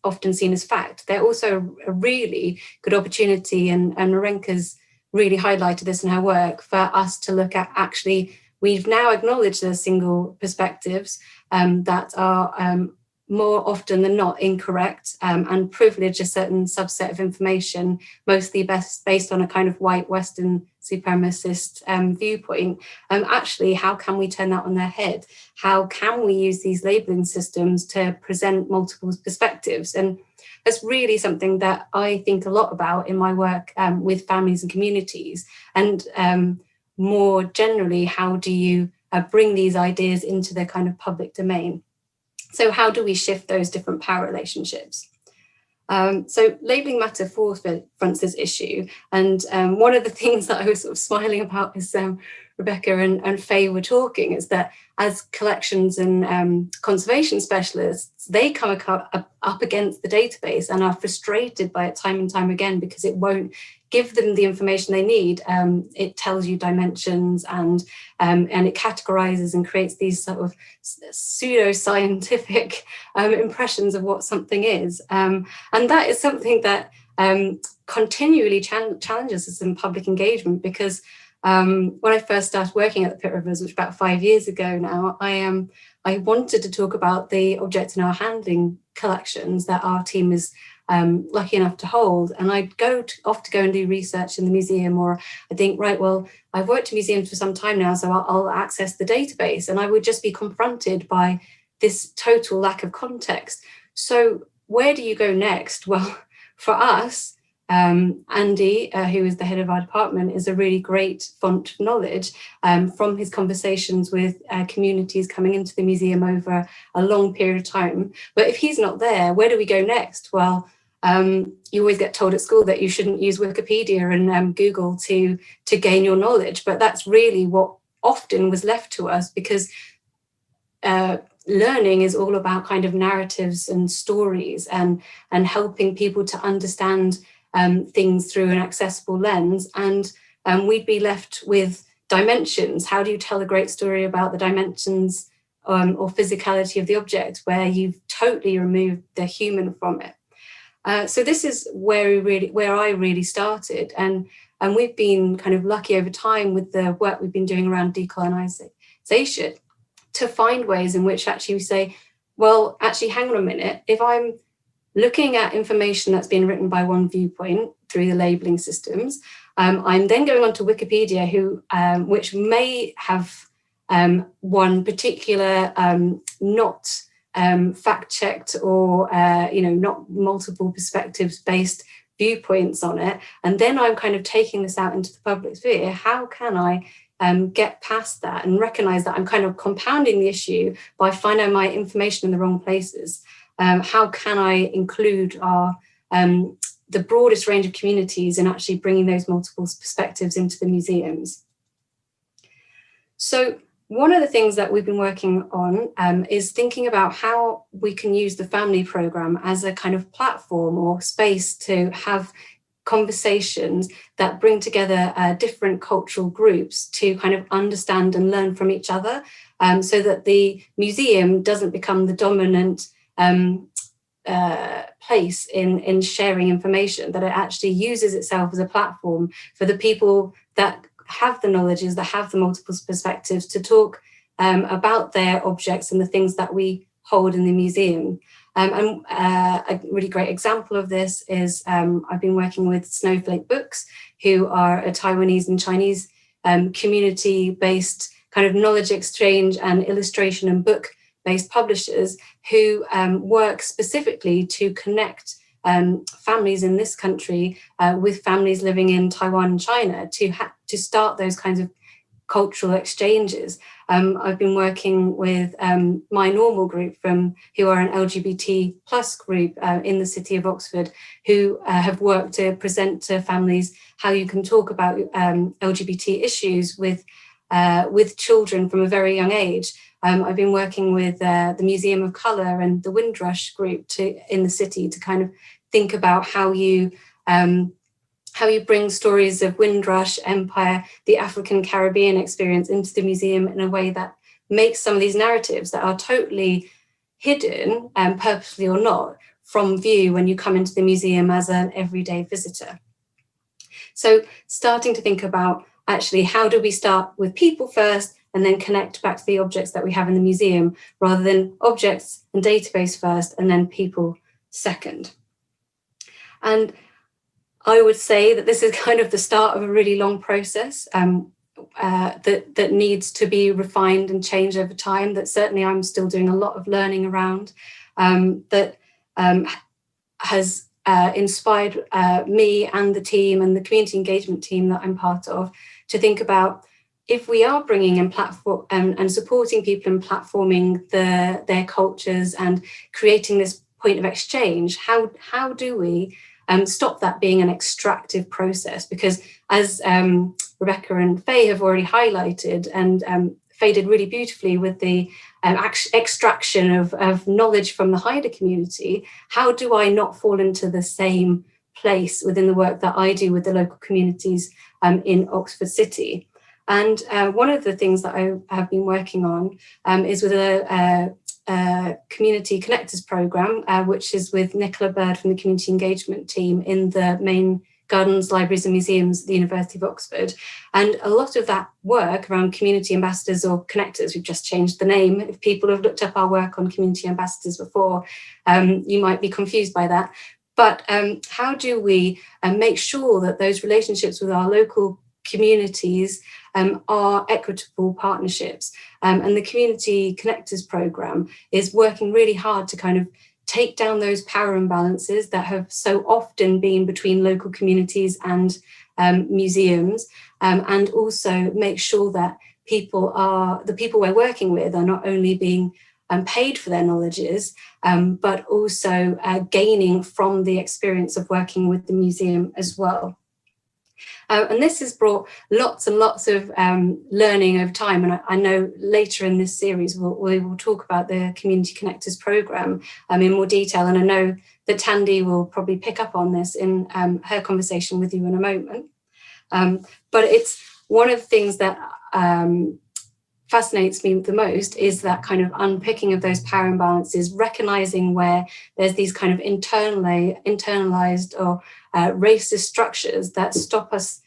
Speaker 5: often seen as fact, they're also a really good opportunity, and Marenka's really highlighted this in her work, for us to look at actually, we've now acknowledged the single perspectives that are more often than not incorrect and privilege a certain subset of information, mostly based on a kind of white Western supremacist viewpoint. Actually, how can we turn that on their head? How can we use these labelling systems to present multiple perspectives? And that's really something that I think a lot about in my work with families and communities. And more generally, how do you bring these ideas into the kind of public domain? So how do we shift those different power relationships? So labelling matter forefronts this issue. And one of the things that I was sort of smiling about as Rebecca and Faye were talking is that as collections and conservation specialists, they come up against the database and are frustrated by it time and time again because it won't give them the information they need. It tells you dimensions and it categorizes and creates these sort of pseudo-scientific impressions of what something is. And that is something that continually challenges us in public engagement, because when I first started working at the Pitt Rivers, which was about 5 years ago now, I wanted to talk about the object in our handling collections that our team is lucky enough to hold. And I'd off to go and do research in the museum, or I think, right, well, I've worked in museums for some time now, so I'll access the database, and I would just be confronted by this total lack of context. So where do you go next? Well, for us, Andy, who is the head of our department, is a really great font of knowledge from his conversations with communities coming into the museum over a long period of time. But if he's not there, where do we go next? Well, you always get told at school that you shouldn't use Wikipedia and Google to gain your knowledge, but that's really what often was left to us, because learning is all about kind of narratives and stories and helping people to understand things through an accessible lens. And we'd be left with dimensions. How do you tell a great story about the dimensions or physicality of the object where you've totally removed the human from it? So this is where I really started, and we've been kind of lucky over time with the work we've been doing around decolonisation to find ways in which actually we say, well, actually, hang on a minute, if I'm looking at information that's been written by one viewpoint through the labelling systems, I'm then going on to Wikipedia, which may have one particular not fact-checked or not multiple perspectives based viewpoints on it, and then I'm kind of taking this out into the public sphere. How can I get past that and recognize that I'm kind of compounding the issue by finding my information in the wrong places? How can I include the broadest range of communities and actually bringing those multiple perspectives into the museums? So one of the things that we've been working on is thinking about how we can use the family programme as a kind of platform or space to have conversations that bring together different cultural groups to kind of understand and learn from each other, so that the museum doesn't become the dominant place in sharing information, that it actually uses itself as a platform for the people that have the knowledges, that have the multiple perspectives to talk about their objects and the things that we hold in the museum. And a really great example of this is I've been working with Snowflake Books, who are a Taiwanese and Chinese community-based kind of knowledge exchange and illustration and book-based publishers who work specifically to connect families in this country with families living in Taiwan and China to start those kinds of cultural exchanges. I've been working with My Normal group who are an LGBT plus group in the city of Oxford, who have worked to present to families how you can talk about LGBT issues with children from a very young age. I've been working with the Museum of Colour and the Windrush group in the city to kind of think about how you bring stories of Windrush, Empire, the African Caribbean experience into the museum in a way that makes some of these narratives that are totally hidden, purposely or not, from view when you come into the museum as an everyday visitor. So starting to think about actually how do we start with people first and then connect back to the objects that we have in the museum, rather than objects and database first and then people second. And I would say that this is kind of the start of a really long process that needs to be refined and changed over time, that certainly I'm still doing a lot of learning around, that has inspired me and the team and the community engagement team that I'm part of to think about, if we are bringing in platform and supporting people in platforming their cultures and creating this point of exchange, how do we stop that being an extractive process? Because as Rebecca and Faye have already highlighted, and Faye did really beautifully with the extraction of knowledge from the Haida community, how do I not fall into the same place within the work that I do with the local communities in Oxford City? And one of the things that I have been working on is with a Community Connectors programme, which is with Nicola Bird from the Community Engagement team in the main Gardens, Libraries and Museums at the University of Oxford. And a lot of that work around community ambassadors or connectors, we've just changed the name. If people have looked up our work on community ambassadors before, you might be confused by that. But how do we make sure that those relationships with our local communities are equitable partnerships? And the Community Connectors programme is working really hard to kind of take down those power imbalances that have so often been between local communities and museums, and also make sure that the people we're working with are not only being paid for their knowledges, but also gaining from the experience of working with the museum as well. And this has brought lots and lots of learning over time. And I know later in this series, we will talk about the Community Connectors programme in more detail. And I know that Tandy will probably pick up on this in her conversation with you in a moment. But it's one of the things that fascinates me the most is that kind of unpicking of those power imbalances, recognizing where there's these kind of internalized or racist structures that stop us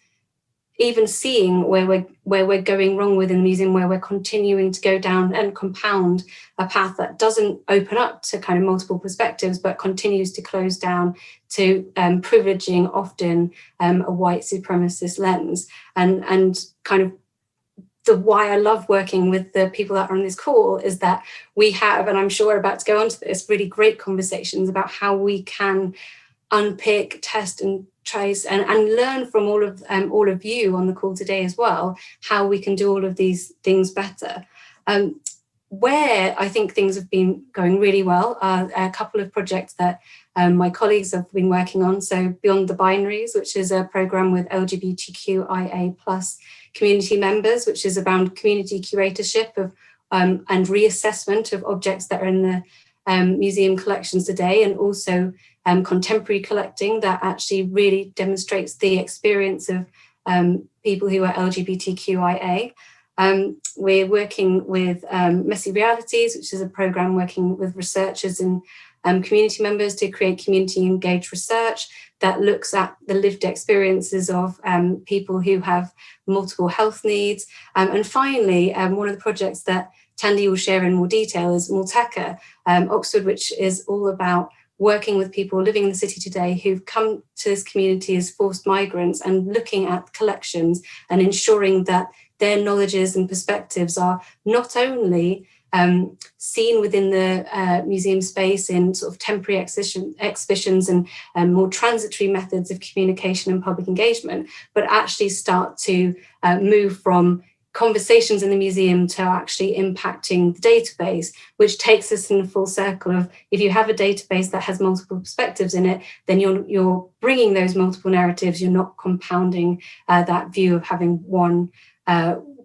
Speaker 5: even seeing where we're going wrong within the museum, where we're continuing to go down and compound a path that doesn't open up to kind of multiple perspectives, but continues to close down to privileging often a white supremacist lens. And kind of why I love working with the people that are on this call is that we have, and I'm sure we're about to go on to this, really great conversations about how we can unpick, test and trace and learn from all of you on the call today as well, how we can do all of these things better. Where I think things have been going really well are a couple of projects that my colleagues have been working on. So Beyond the Binaries, which is a programme with LGBTQIA+ community members, which is around community curatorship of and reassessment of objects that are in the museum collections today, and also contemporary collecting that actually really demonstrates the experience of people who are LGBTQIA. We're working with Messy Realities, which is a programme working with researchers and community members to create community engaged research that looks at the lived experiences of people who have multiple health needs. And finally, one of the projects that Tandy will share in more detail is Multaka, Oxford, which is all about working with people living in the city today who've come to this community as forced migrants and looking at collections and ensuring that their knowledges and perspectives are not only seen within the museum space in sort of temporary exhibitions and more transitory methods of communication and public engagement, but actually start to move from conversations in the museum to actually impacting the database, which takes us in a full circle of, if you have a database that has multiple perspectives in it, then you're bringing those multiple narratives, you're not compounding that view of having one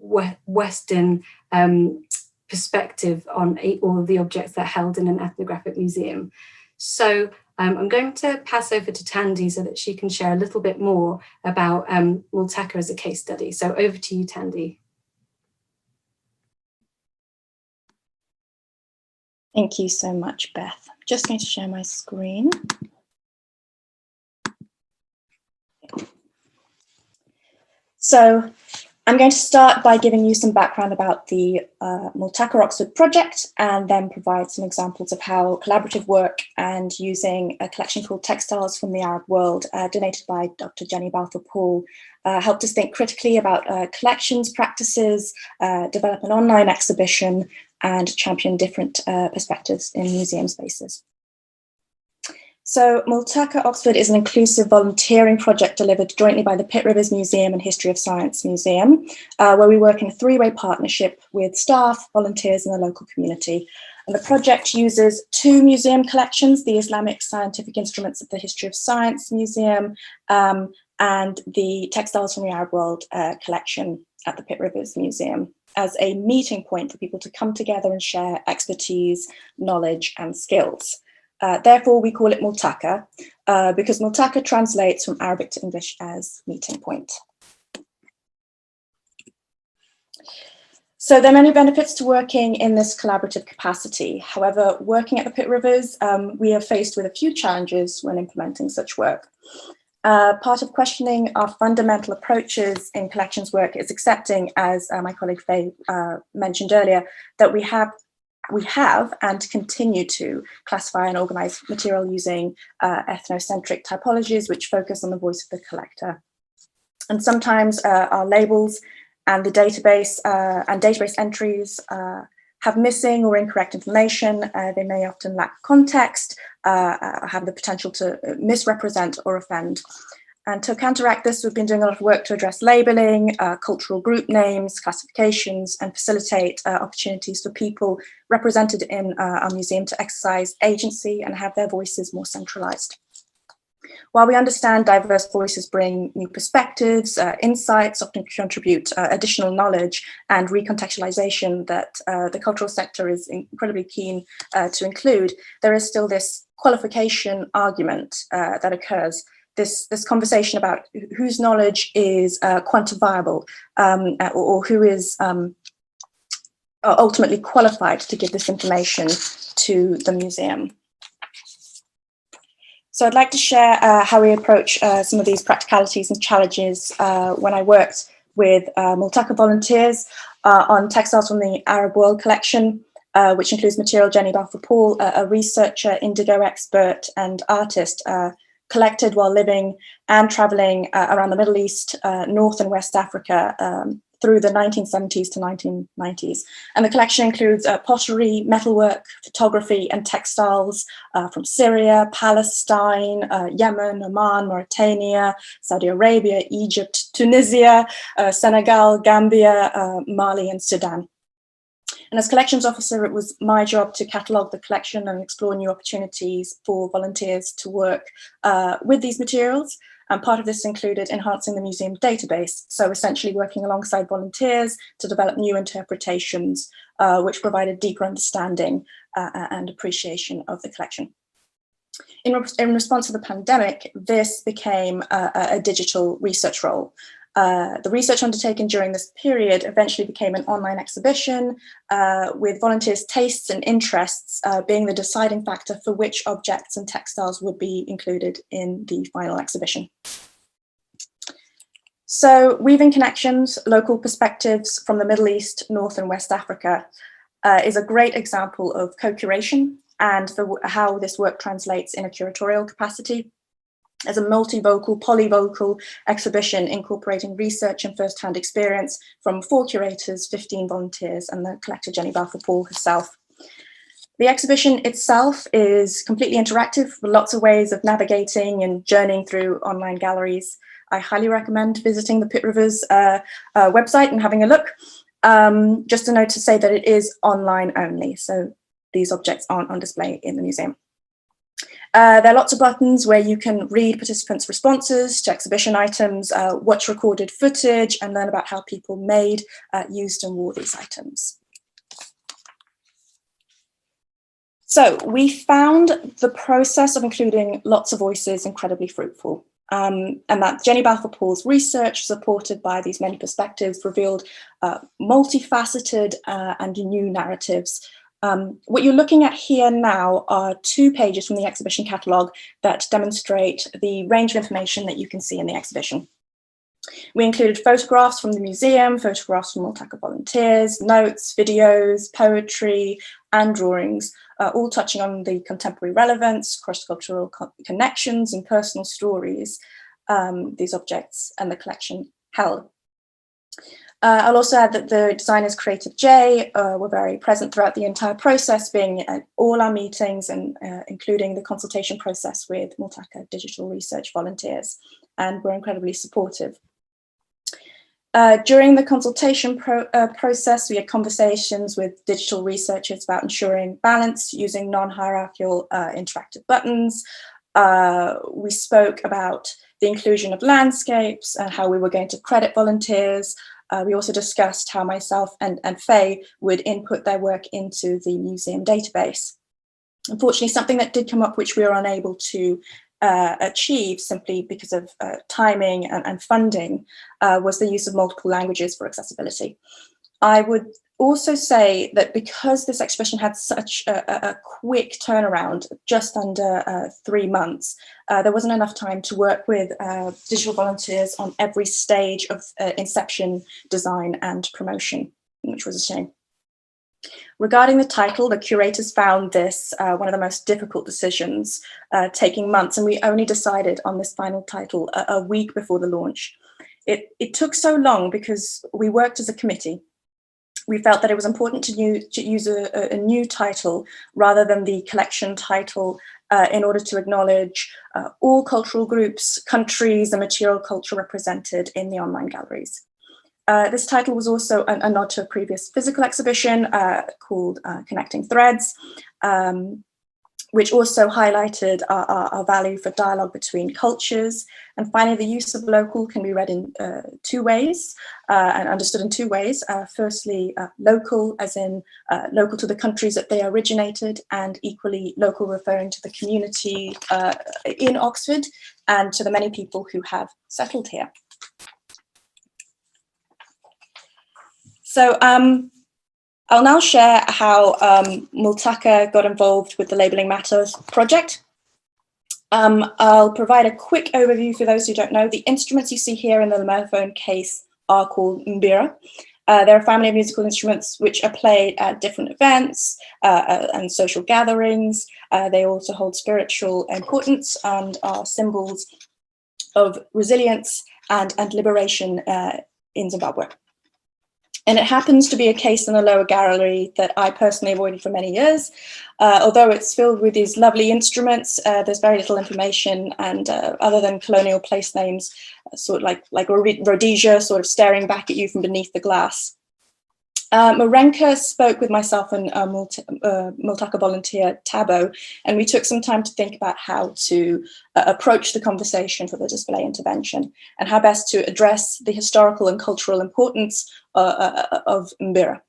Speaker 5: Western perspective on all of the objects that are held in an ethnographic museum. So I'm going to pass over to Tandy so that she can share a little bit more about Multaka as a case study. So over to you, Tandy.
Speaker 6: Thank you so much, Beth. I'm just going to share my screen. So I'm going to start by giving you some background about the Multaka Oxford project, and then provide some examples of how collaborative work and using a collection called Textiles from the Arab World, donated by Dr. Jenny Balfour-Paul, helped us think critically about collections, practices, develop an online exhibition, and champion different perspectives in museum spaces. So Multaka Oxford is an inclusive volunteering project delivered jointly by the Pitt Rivers Museum and History of Science Museum, where we work in a three-way partnership with staff, volunteers, and the local community. And the project uses two museum collections, the Islamic Scientific Instruments of the History of Science Museum and the Textiles from the Arab World collection at the Pitt Rivers Museum, as a meeting point for people to come together and share expertise, knowledge, and skills. Therefore, we call it Multaka, because Multaka translates from Arabic to English as meeting point. So there are many benefits to working in this collaborative capacity. However, working at the Pitt Rivers, we are faced with a few challenges when implementing such work. Part of questioning our fundamental approaches in collections work is accepting, as my colleague Faye mentioned earlier, that we have and continue to classify and organize material using ethnocentric typologies which focus on the voice of the collector. And sometimes our labels and the database and database entries have missing or incorrect information. They may often lack context, have the potential to misrepresent or offend. And to counteract this, we've been doing a lot of work to address labeling, cultural group names, classifications, and facilitate opportunities for people represented in our museum to exercise agency and have their voices more centralized. While we understand diverse voices bring new perspectives, insights, often contribute additional knowledge and recontextualization that the cultural sector is incredibly keen to include, there is still this qualification argument that occurs. This conversation about whose knowledge is quantifiable, or who is ultimately qualified to give this information to the museum. So I'd like to share how we approach some of these practicalities and challenges when I worked with Multaka volunteers on textiles from the Arab World collection, which includes material Jenny Balfour-Paul, a researcher, indigo expert and artist, collected while living and traveling around the Middle East, North and West Africa, through the 1970s to 1990s. And the collection includes pottery, metalwork, photography, and textiles from Syria, Palestine, Yemen, Oman, Mauritania, Saudi Arabia, Egypt, Tunisia, Senegal, Gambia, Mali, and Sudan. And as collections officer, it was my job to catalogue the collection and explore new opportunities for volunteers to work with these materials. And part of this included enhancing the museum database, so essentially working alongside volunteers to develop new interpretations, which provided deeper understanding and appreciation of the collection. In response to the pandemic, this became a digital research role. The research undertaken during this period eventually became an online exhibition, with volunteers' tastes and interests being the deciding factor for which objects and textiles would be included in the final exhibition. So, weaving connections, local perspectives from the Middle East, North and West Africa is a great example of co-curation and how this work translates in a curatorial capacity as a multivocal, polyvocal exhibition incorporating research and first-hand experience from 4 curators, 15 volunteers, and the collector Jenny Balfour-Paul herself. The exhibition itself is completely interactive with lots of ways of navigating and journeying through online galleries. I highly recommend visiting the Pitt Rivers website and having a look. Just a note to say that it is online only, so these objects aren't on display in the museum. There are lots of buttons where you can read participants' responses to exhibition items, watch recorded footage, and learn about how people made, used, and wore these items. So we found the process of including lots of voices incredibly fruitful. And that Jenny Balfour-Paul's research, supported by these many perspectives, revealed multifaceted and new narratives. What you're looking at here now are 2 pages from the exhibition catalogue that demonstrate the range of information that you can see in the exhibition. We included photographs from the museum, photographs from Multaka volunteers, notes, videos, poetry, and drawings, all touching on the contemporary relevance, cross-cultural connections, and personal stories these objects and the collection held. I'll also add that the designers Creative J were very present throughout the entire process, being at all our meetings and including the consultation process with Multaka digital research volunteers, and were incredibly supportive. During the consultation process, we had conversations with digital researchers about ensuring balance using non-hierarchical interactive buttons. We spoke about the inclusion of landscapes and how we were going to credit volunteers. We also discussed how myself and Faye would input their work into the museum database. Unfortunately, something that did come up which we were unable to achieve simply because of timing and funding was the use of multiple languages for accessibility. I would also say that because this exhibition had such a quick turnaround, just under 3 months, there wasn't enough time to work with digital volunteers on every stage of inception, design and promotion, which was a shame. Regarding the title, the curators found this one of the most difficult decisions, taking months, and we only decided on this final title a week before the launch. It took so long because we worked as a committee. We felt that it was important to use a new title rather than the collection title in order to acknowledge all cultural groups, countries, and material culture represented in the online galleries. This title was also a nod to a previous physical exhibition called Connecting Threads, which also highlighted our value for dialogue between cultures. And finally, the use of local can be read in two ways and understood in two ways. Firstly, local, as in local to the countries that they originated, and equally local referring to the community in Oxford and to the many people who have settled here. So I'll now share how Multaka got involved with the Labelling Matters project. I'll provide a quick overview for those who don't know. The instruments you see here in the Lamellophone case are called mbira. They're a family of musical instruments which are played at different events and social gatherings. They also hold spiritual importance and are symbols of resilience and liberation in Zimbabwe. And it happens to be a case in the lower gallery that I personally avoided for many years. Although it's filled with these lovely instruments, there's very little information, and other than colonial place names, sort of like Rhodesia, sort of staring back at you from beneath the glass. Marenka spoke with myself and Multaka volunteer Tabo, and we took some time to think about how to approach the conversation for the display intervention and how best to address the historical and cultural importance of mbira.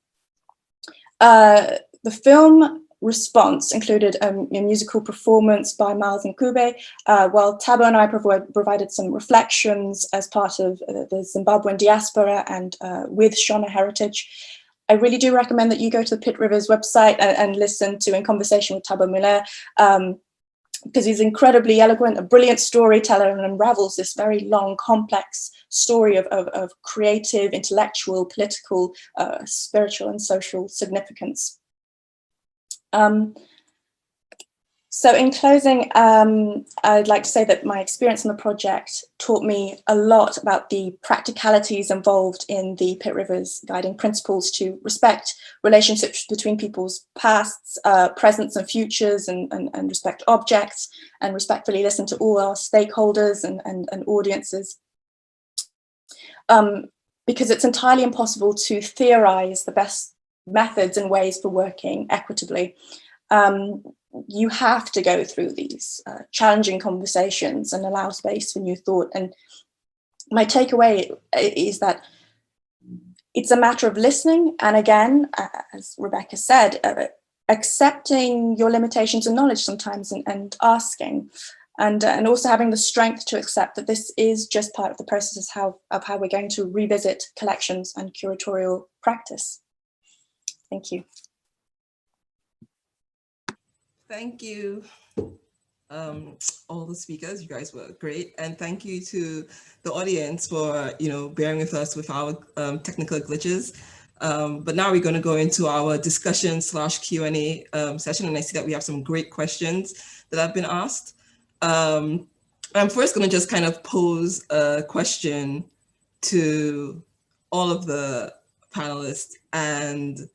Speaker 6: The film response included a musical performance by Miles and Kube, while Tabo and I provided some reflections as part of the Zimbabwean diaspora and with Shona Heritage. I really do recommend that you go to the Pitt Rivers website and listen to In Conversation with Tabo Muller, because he's incredibly eloquent, a brilliant storyteller, and unravels this very long, complex story of creative, intellectual, political, spiritual, and social significance. So in closing, I'd like to say that my experience in the project taught me a lot about the practicalities involved in the Pitt Rivers guiding principles to respect relationships between people's pasts, presents and futures, and respect objects, and respectfully listen to all our stakeholders and audiences. Because it's entirely impossible to theorize the best methods and ways for working equitably. You have to go through these challenging conversations and allow space for new thought. And my takeaway is that it's a matter of listening. And again, as Rebecca said, accepting your limitations and knowledge sometimes and asking, and also having the strength to accept that this is just part of the process of how we're going to revisit collections and curatorial practice. Thank you.
Speaker 2: Thank you, all the speakers. You guys were great, and thank you to the audience for bearing with us with our technical glitches. But now we're going to go into our discussion / Q&A session, and I see that we have some great questions that have been asked. I'm first going to just kind of pose a question to all of the panelists, and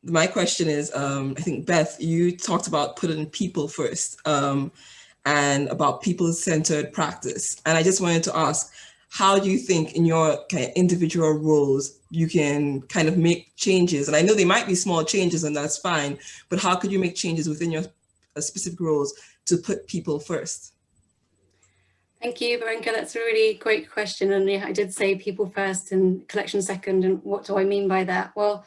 Speaker 2: my question is, I think, Beth, you talked about putting people first and about people-centered practice. And I just wanted to ask, how do you think in your kind of individual roles, you can kind of make changes? And I know they might be small changes and that's fine, but how could you make changes within your specific roles to put people first?
Speaker 5: Thank you, Marenka. That's a really great question. And yeah, I did say people first and collection second. And what do I mean by that? Well,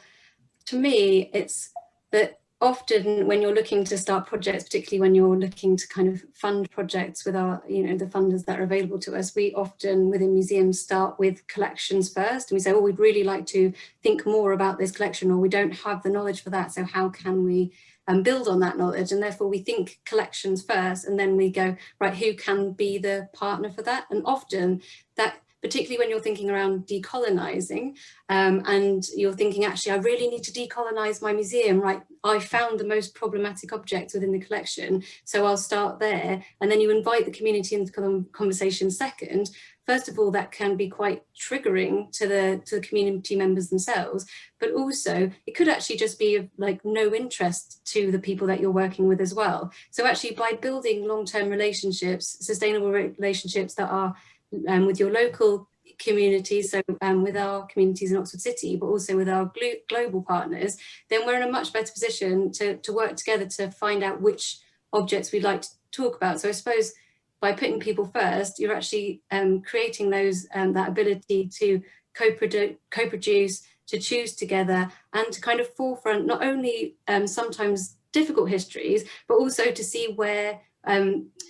Speaker 5: to me, it's that often when you're looking to start projects, particularly when you're looking to kind of fund projects with our, the funders that are available to us, we often within museums start with collections first. And we say, oh, we'd really like to think more about this collection, or we don't have the knowledge for that. So how can we build on that knowledge? And therefore we think collections first, and then we go, right, who can be the partner for that? And often that, particularly when you're thinking around decolonizing and you're thinking, actually, I really need to decolonize my museum, right? I found the most problematic objects within the collection, so I'll start there. And then you invite the community into the conversation second. First of all, that can be quite triggering to the community members themselves, but also it could actually just be of like no interest to the people that you're working with as well. So actually by building long-term relationships, sustainable relationships that are with your local communities, so with our communities in Oxford City, but also with our global partners, then we're in a much better position to work together to find out which objects we'd like to talk about. So I suppose by putting people first, you're actually creating those that ability to co-produce, to choose together, and to kind of forefront not only sometimes difficult histories, but also to see where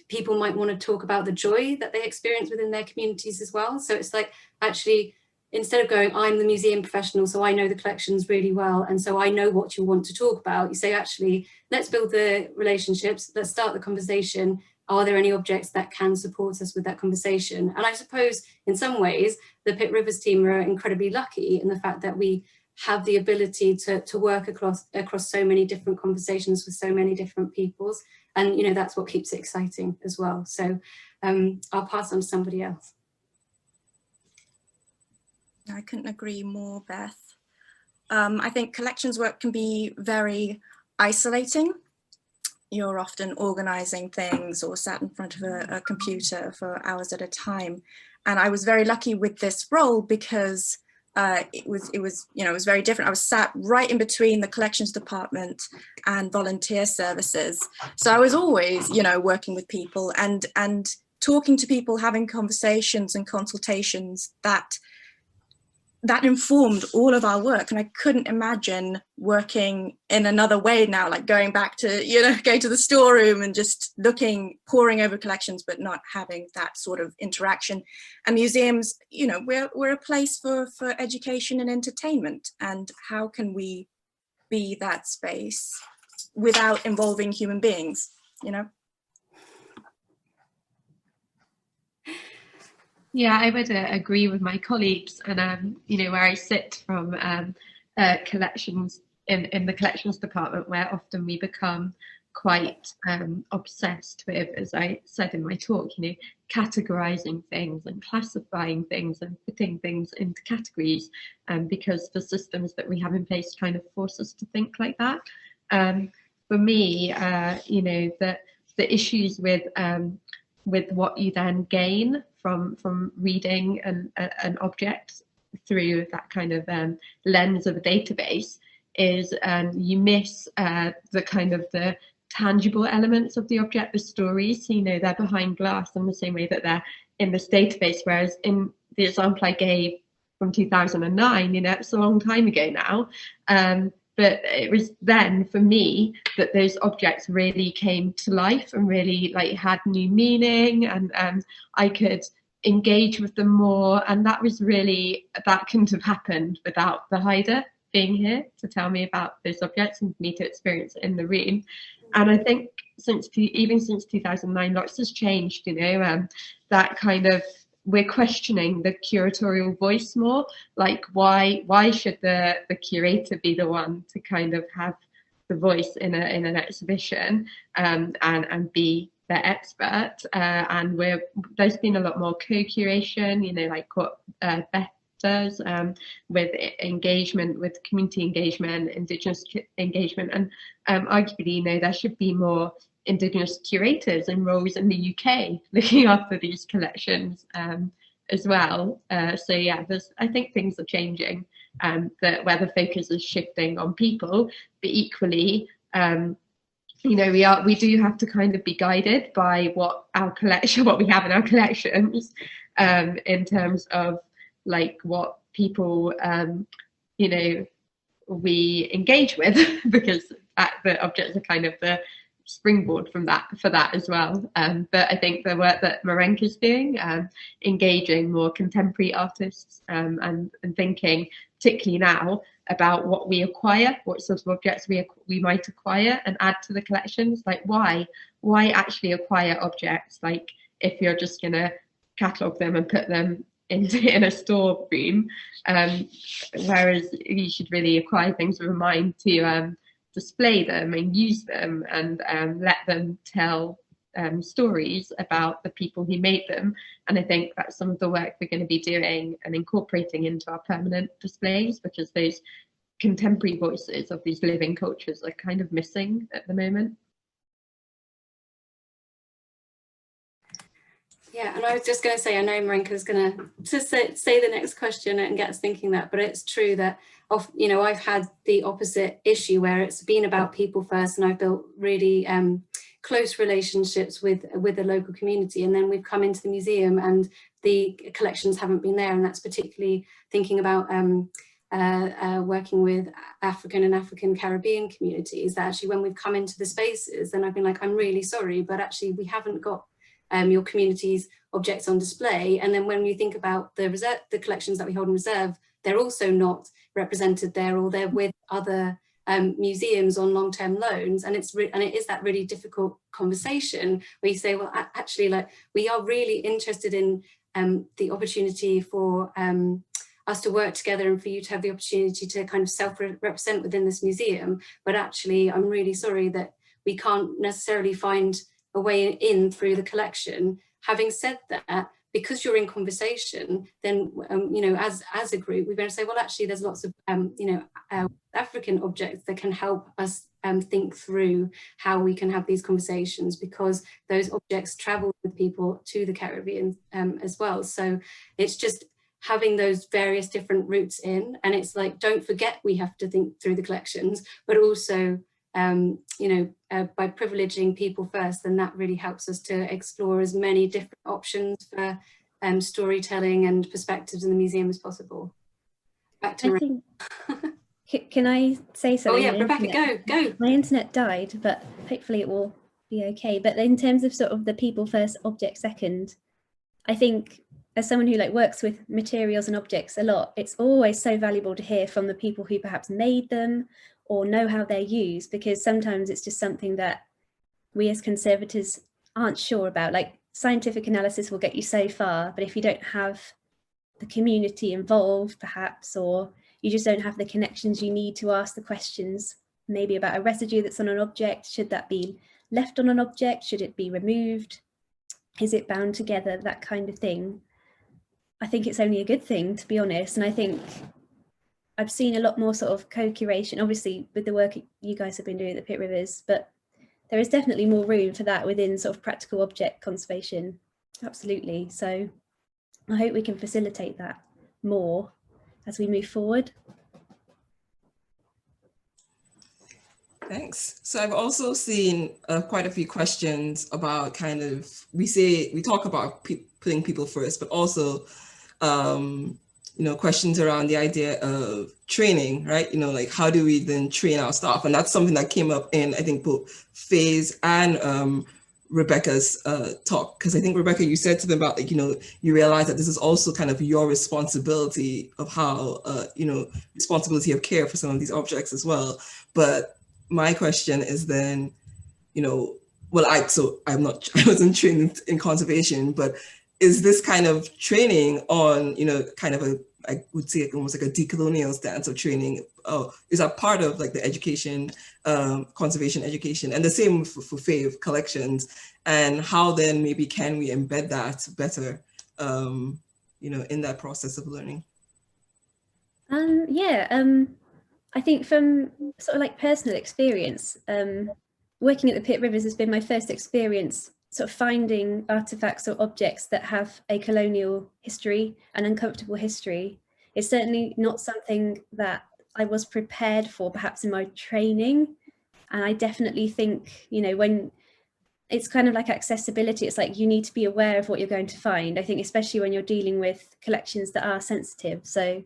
Speaker 5: people might want to talk about the joy that they experience within their communities as well. So it's like, actually, instead of going, I'm the museum professional, so I know the collections really well, and so I know what you want to talk about, you say, actually, let's build the relationships, let's start the conversation. Are there any objects that can support us with that conversation? And I suppose in some ways, the Pitt Rivers team are incredibly lucky in the fact that we have the ability to work across so many different conversations with so many different peoples. And, you know, that's what keeps it exciting as well. So I'll pass on to somebody else.
Speaker 6: I couldn't agree more, Beth. I think collections work can be very isolating. You're often organising things or sat in front of a computer for hours at a time. And I was very lucky with this role because it was very different. I was sat right in between the collections department and volunteer services. So I was always, you know, working with people and talking to people, having conversations and consultations that informed all of our work. And I couldn't imagine working in another way now, like going back to, you know, going to the storeroom and just poring over collections, but not having that sort of interaction. And museums, you know, we're a place for education and entertainment. And how can we be that space without involving human beings, you know?
Speaker 3: Yeah, I would agree with my colleagues, and you know, where I sit from collections in the collections department, where often we become quite obsessed with, as I said in my talk, you know, categorizing things and classifying things and putting things into categories, because the systems that we have in place kind of force us to think like that. For me, you know, the issues with what you then gain from reading an object through that kind of lens of a database is you miss the kind of the tangible elements of the object, the stories. So, you know, they're behind glass in the same way that they're in this database, whereas in the example I gave from 2009, you know, it's a long time ago now, but it was then for me that those objects really came to life and really like had new meaning, and I could engage with them more. And that was really, that couldn't have happened without the hider being here to tell me about those objects and for me to experience it in the room. And I think even since 2009, lots has changed, you know, that kind of, we're questioning the curatorial voice more, like why should the curator be the one to kind of have the voice in an exhibition, and be the expert, and there's been a lot more co-curation, you know, like what Beth does, with engagement, with community engagement, Indigenous engagement, and arguably, you know, there should be more Indigenous curators and roles in the UK looking after these collections as well. So yeah, I think things are changing, where the focus is shifting on people, but equally, you know, we do have to kind of be guided by what we have in our collections, in terms of like what people, you know, we engage with, because the objects are kind of the springboard for that as well. But I think the work that Marenka's doing, engaging more contemporary artists, and thinking particularly now about what we acquire, what sort of objects we might acquire and add to the collections, like why actually acquire objects, like if you're just going to catalogue them and put them in a storeroom, whereas you should really acquire things with a mind to display them and use them, and let them tell stories about the people who made them. And I think that's some of the work we're going to be doing and incorporating into our permanent displays, because those contemporary voices of these living cultures are kind of missing at the moment.
Speaker 5: Yeah, and I was just going to say, I know Marenka's going to say the next question and get us thinking that, but it's true that, you know, I've had the opposite issue where it's been about people first, and I've built really close relationships with the local community, and then we've come into the museum and the collections haven't been there. And that's particularly thinking about working with African and African Caribbean communities, that actually when we've come into the spaces, then I've been like, I'm really sorry, but actually we haven't got your community's objects on display. And then when you think about the collections that we hold in reserve, they're also not represented there, or they're with other museums on long-term loans, and it is that really difficult conversation where you say, well, actually, like, we are really interested in the opportunity for us to work together and for you to have the opportunity to kind of self-represent within this museum, but actually I'm really sorry that we can't necessarily find a way in through the collection. Having said that, because you're in conversation, then you know, as a group, we're going to say, well, actually, there's lots of African objects that can help us think through how we can have these conversations, because those objects travel with people to the Caribbean as well. So it's just having those various different routes in, and it's like, don't forget we have to think through the collections, but also you know, by privileging people first, then that really helps us to explore as many different options for storytelling and perspectives in the museum as possible. Back to Marenka.
Speaker 4: Can I say something?
Speaker 5: Oh yeah, Rebecca, go.
Speaker 4: My internet died, but hopefully it will be okay. But in terms of sort of the people first, object second, I think as someone who like works with materials and objects a lot, it's always so valuable to hear from the people who perhaps made them or know how they're used, because sometimes it's just something that we as conservators aren't sure about. Like, scientific analysis will get you so far, but if you don't have the community involved perhaps, or you just don't have the connections you need to ask the questions, maybe about a residue that's on an object, should that be left on an object, should it be removed, is it bound together, that kind of thing. I think it's only a good thing, to be honest. And I think I've seen a lot more sort of co-curation, obviously with the work you guys have been doing at the Pitt Rivers, but there is definitely more room for that within sort of practical object conservation. Absolutely. So I hope we can facilitate that more as we move forward.
Speaker 2: Thanks. So I've also seen quite a few questions about kind of, we talk about putting people first, but also, you know, questions around the idea of training, right? You know, like, how do we then train our staff? And that's something that came up in, I think, both Faye's and Rebecca's talk. Because I think, Rebecca, you said something about, like, you know, you realize that this is also kind of your responsibility of how, you know, responsibility of care for some of these objects as well. But my question is then, you know, well, I wasn't trained in conservation, but is this kind of training on, you know, kind of I would say almost like a decolonial stance of training, is that part of like the education, conservation education, and the same for Faye collections, and how then maybe can we embed that better, you know, in that process of learning?
Speaker 4: I think from sort of like personal experience, working at the Pitt Rivers has been my first experience sort of finding artifacts or objects that have a colonial history, an uncomfortable history. It's certainly not something that I was prepared for perhaps in my training. And I definitely think, you know, when it's kind of like accessibility, it's like you need to be aware of what you're going to find. I think especially when you're dealing with collections that are sensitive. So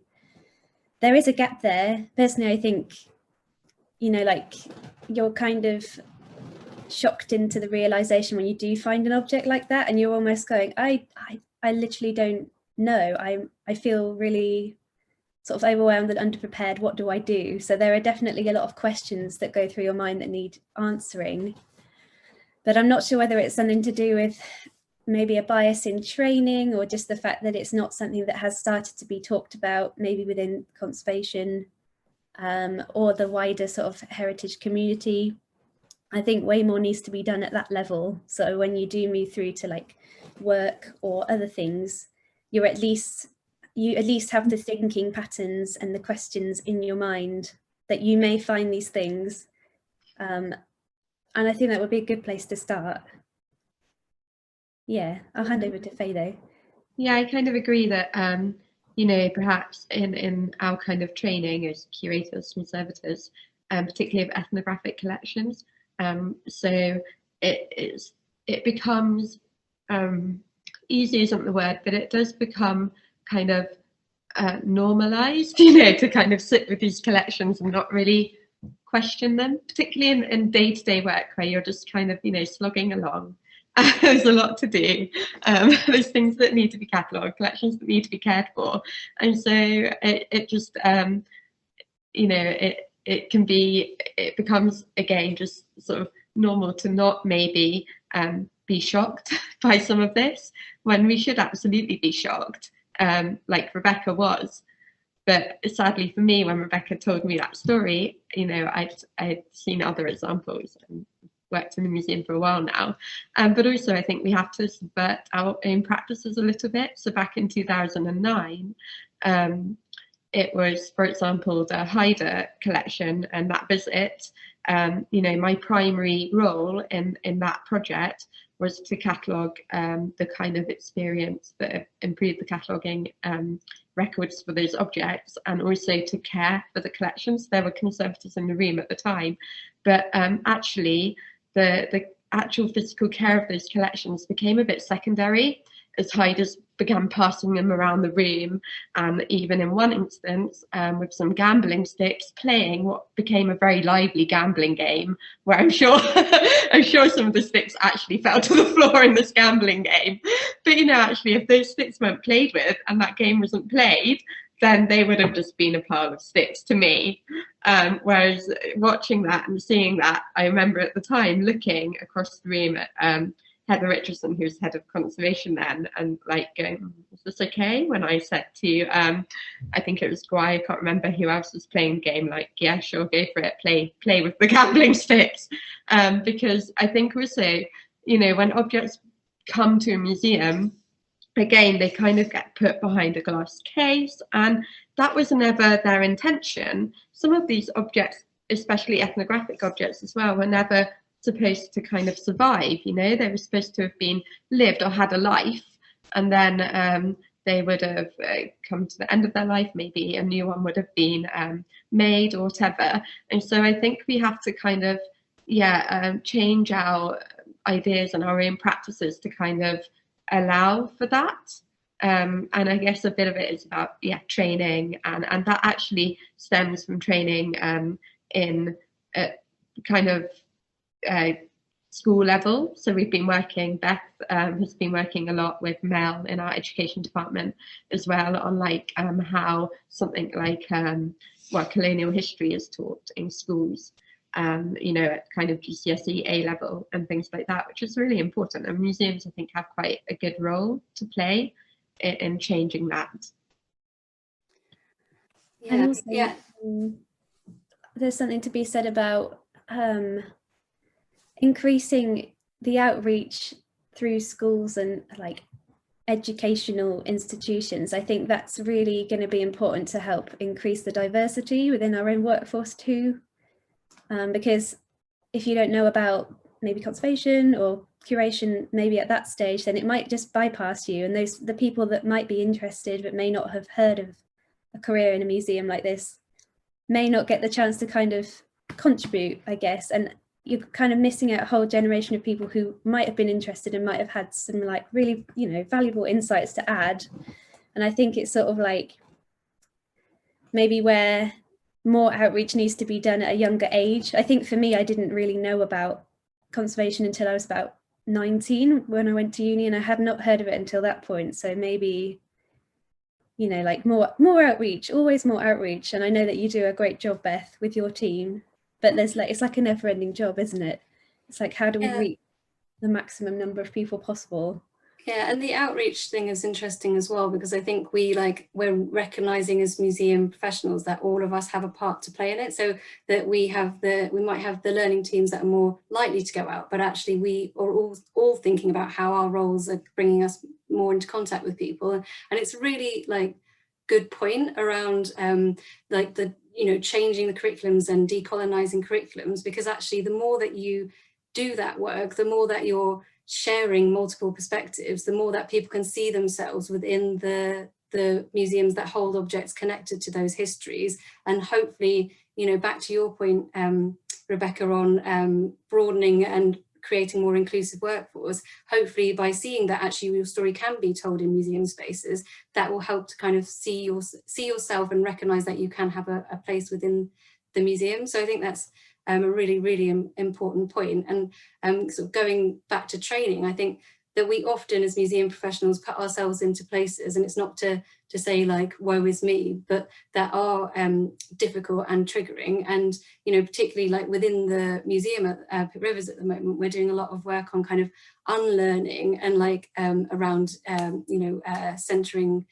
Speaker 4: there is a gap there. Personally, I think, you know, like, you're kind of shocked into the realization when you do find an object like that, and you're almost going, I literally don't know. I feel really sort of overwhelmed and underprepared. What do I do? So there are definitely a lot of questions that go through your mind that need answering. But I'm not sure whether it's something to do with maybe a bias in training, or just the fact that it's not something that has started to be talked about maybe within conservation or the wider sort of heritage community. I think way more needs to be done at that level. So when you do move through to like work or other things, you at least have the thinking patterns and the questions in your mind that you may find these things. And I think that would be a good place to start. Yeah, I'll hand over to Faye though.
Speaker 3: Yeah, I kind of agree that, you know, perhaps in our kind of training as curators, conservators, particularly of ethnographic collections, so it becomes, easy isn't the word, but it does become kind of normalized, you know, to kind of sit with these collections and not really question them, particularly in day-to-day work where you're just kind of, you know, slogging along. There's a lot to do. There's things that need to be catalogued, collections that need to be cared for, and so it just you know, it becomes again just sort of normal to not maybe be shocked by some of this, when we should absolutely be shocked, like Rebecca was. But sadly for me, when Rebecca told me that story, you know, I'd seen other examples and worked in the museum for a while now. But also I think we have to subvert our own practices a little bit. So back in 2009, it was, for example, the Haida collection and that visit. You know, my primary role in that project was to catalogue the kind of experience that improved the cataloguing records for those objects, and also to care for the collections. There were conservators in the room at the time, but actually the actual physical care of those collections became a bit secondary as Haidas began passing them around the room, and even in one instance with some gambling sticks, playing what became a very lively gambling game, where I'm sure I'm sure some of the sticks actually fell to the floor in this gambling game. But you know, actually, if those sticks weren't played with and that game wasn't played, then they would have just been a pile of sticks to me. Whereas watching that and seeing that, I remember at the time looking across the room at Heather Richardson, who's head of conservation then, and like going, is this okay? When I said to, I think it was Guy, I can't remember who else was playing the game, like, yeah, sure, go for it, play with the gambling sticks. Because I think also, you know, when objects come to a museum, again, they kind of get put behind a glass case, and that was never their intention. Some of these objects, especially ethnographic objects as well, were never supposed to kind of survive, you know, they were supposed to have been lived or had a life, and then they would have come to the end of their life, maybe a new one would have been made or whatever. And so I think we have to kind of, change our ideas and our own practices to kind of allow for that. And I guess a bit of it is about training, and that actually stems from training in kind of school level. So we've been working, Beth has been working a lot with Mel in our education department as well on like how something like colonial history is taught in schools, you know, at kind of GCSE A level and things like that, which is really important, and museums I think have quite a good role to play in changing that.
Speaker 4: And also, there's something to be said about increasing the outreach through schools and like educational institutions. I think that's really going to be important to help increase the diversity within our own workforce too, because if you don't know about maybe conservation or curation maybe at that stage, then it might just bypass you, and the people that might be interested but may not have heard of a career in a museum like this may not get the chance to kind of contribute, I guess, and you're kind of missing out a whole generation of people who might have been interested and might have had some like really, you know, valuable insights to add. And I think it's sort of like maybe where more outreach needs to be done at a younger age. I think for me, I didn't really know about conservation until I was about 19 when I went to uni, and I had not heard of it until that point. So maybe, you know, like more outreach, always more outreach. And I know that you do a great job, Beth, with your team. But there's like, it's like a never-ending job, isn't it? It's like, how do we reach the maximum number of people possible?
Speaker 5: Yeah, and the outreach thing is interesting as well, because I think we're recognizing as museum professionals that all of us have a part to play in it. So that we might have the learning teams that are more likely to go out, but actually we are all thinking about how our roles are bringing us more into contact with people. And it's really like good point around like the, you know, changing the curriculums and decolonizing curriculums, because actually the more that you do that work, the more that you're sharing multiple perspectives, the more that people can see themselves within the museums that hold objects connected to those histories. And hopefully, you know, back to your point, Rebecca, on broadening and creating more inclusive workforce, hopefully by seeing that actually your story can be told in museum spaces, that will help to kind of see yourself and recognize that you can have a place within the museum. So I think that's a really, really important point. And sort of going back to training, I think that we often as museum professionals put ourselves into places, and it's not to say like, woe is me, but that are difficult and triggering. And, you know, particularly like within the museum at Pitt Rivers at the moment, we're doing a lot of work on kind of unlearning and like around, centering,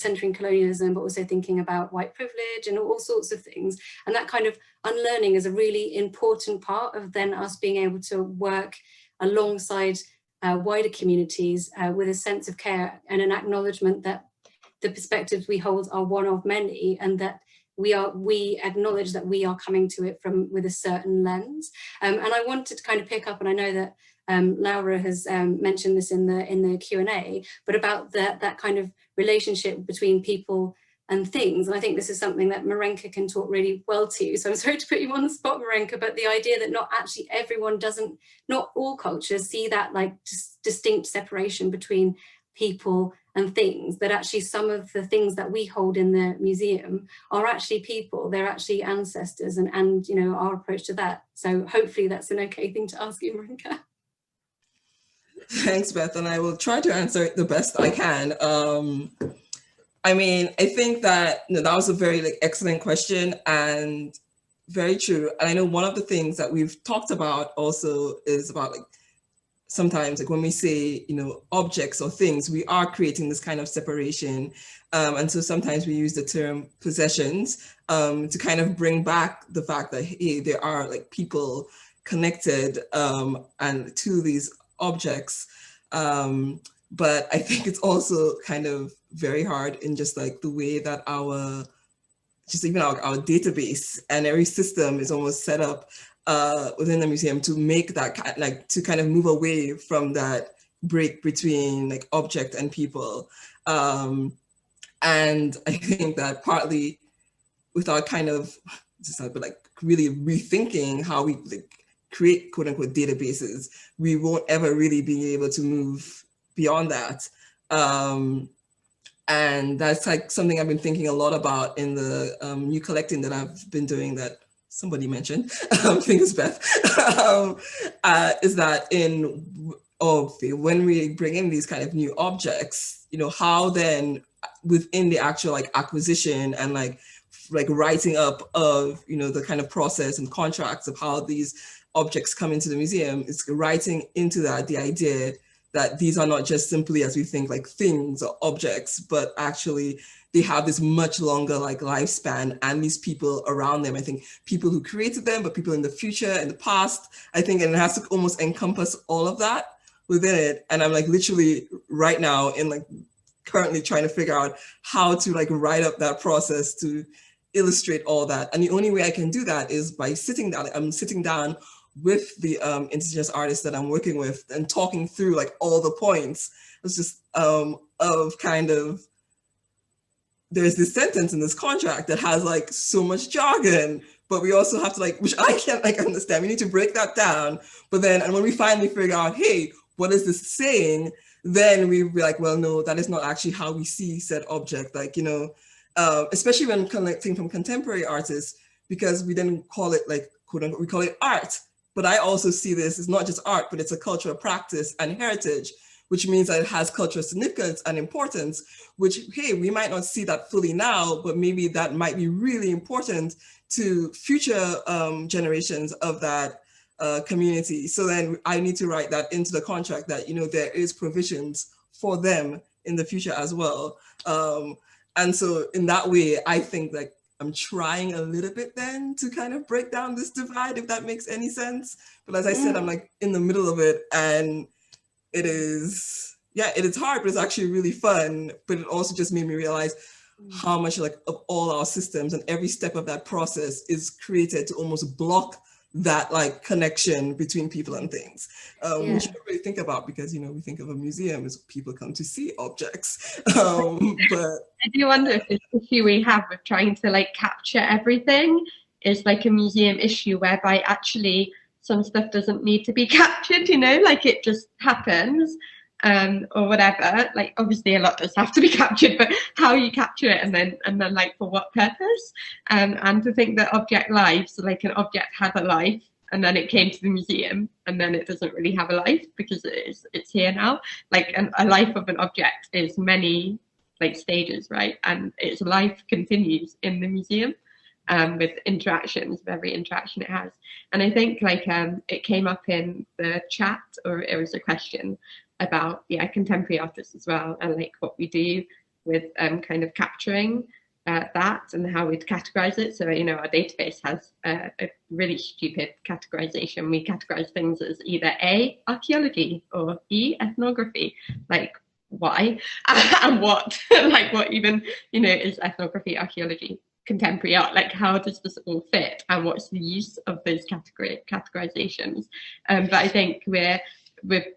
Speaker 5: centering colonialism, but also thinking about white privilege and all sorts of things. And that kind of unlearning is a really important part of then us being able to work alongside wider communities with a sense of care and an acknowledgement that the perspectives we hold are one of many, and that we acknowledge that we are coming to it with a certain lens. And I wanted to kind of pick up, and I know that Laura has mentioned this in the Q&A, but about that kind of relationship between people and things. And I think this is something that Marenka can talk really well to. So I'm sorry to put you on the spot, Marenka, but the idea that not all cultures see that like distinct separation between people and things, that actually some of the things that we hold in the museum are actually people, they're actually ancestors, and you know, our approach to that. So hopefully that's an okay thing to ask you, Marenka.
Speaker 2: Thanks, Beth, and I will try to answer it the best I can. I mean, I think that that was a very excellent question and very true. And I know one of the things that we've talked about also is about sometimes when we say, objects or things, we are creating this kind of separation. And so sometimes we use the term possessions to kind of bring back the fact that, hey, there are people connected and to these objects. But I think it's also kind of very hard in just the way that our database and every system is almost set up within the museum to make that to kind of move away from that break between object and people. And I think that partly without kind of really rethinking how we create quote unquote databases, we won't ever really be able to move beyond that. And that's something I've been thinking a lot about in the new collecting that I've been doing that somebody mentioned, I think it's Beth, is that when we bring in these kind of new objects, how then within the actual acquisition and writing up of, the kind of process and contracts of how these objects come into the museum, is writing into that the idea that these are not just simply, as we think, things or objects, but actually they have this much longer lifespan and these people around them. I think people who created them, but people in the future, in the past, I think, and it has to almost encompass all of that within it. And I'm literally right now currently trying to figure out how to write up that process to illustrate all that. And the only way I can do that is by sitting down. I'm sitting down with the indigenous artists that I'm working with and talking through all the points. It's just of kind of, there's this sentence in this contract that has so much jargon, but we also have to which I can't understand. We need to break that down. But then, and when we finally figure out, hey, what is this saying? Then we be well, no, that is not actually how we see said object. Especially when collecting from contemporary artists, because we then call it quote unquote, we call it art. But I also see this as not just art, but it's a cultural practice and heritage, which means that it has cultural significance and importance, which, hey, we might not see that fully now, but maybe that might be really important to future generations of that community. So then I need to write that into the contract that, there is provisions for them in the future as well. And so in that way, I think I'm trying a little bit then to kind of break down this divide, if that makes any sense. But as I said, I'm in the middle of it, and it is hard, but it's actually really fun. But it also just made me realize how much of all our systems and every step of that process is created to almost block that connection between people and things, which you don't really think about, because we think of a museum as people come to see objects. But
Speaker 3: I do wonder if this issue we have with trying to capture everything is like a museum issue whereby actually some stuff doesn't need to be captured, you know, like it just happens, or whatever. Like obviously a lot does have to be captured, but how you capture it and then like for what purpose, and to think that object lives, so like an object had a life and then it came to the museum and then it doesn't really have a life because it's here now. Like a life of an object is many like stages, right? And its life continues in the museum, with interactions, with every interaction it has. And I think like it came up in the chat, or it was a question about contemporary artists as well, and like what we do with kind of capturing that and how we'd categorize it. So, you know, our database has a really stupid categorization. We categorize things as either A, archaeology, or E, ethnography. Like, why? And what? Like, what even, you know, is ethnography, archaeology, contemporary art? Like, how does this all fit? And what's the use of those categorizations? But I think we're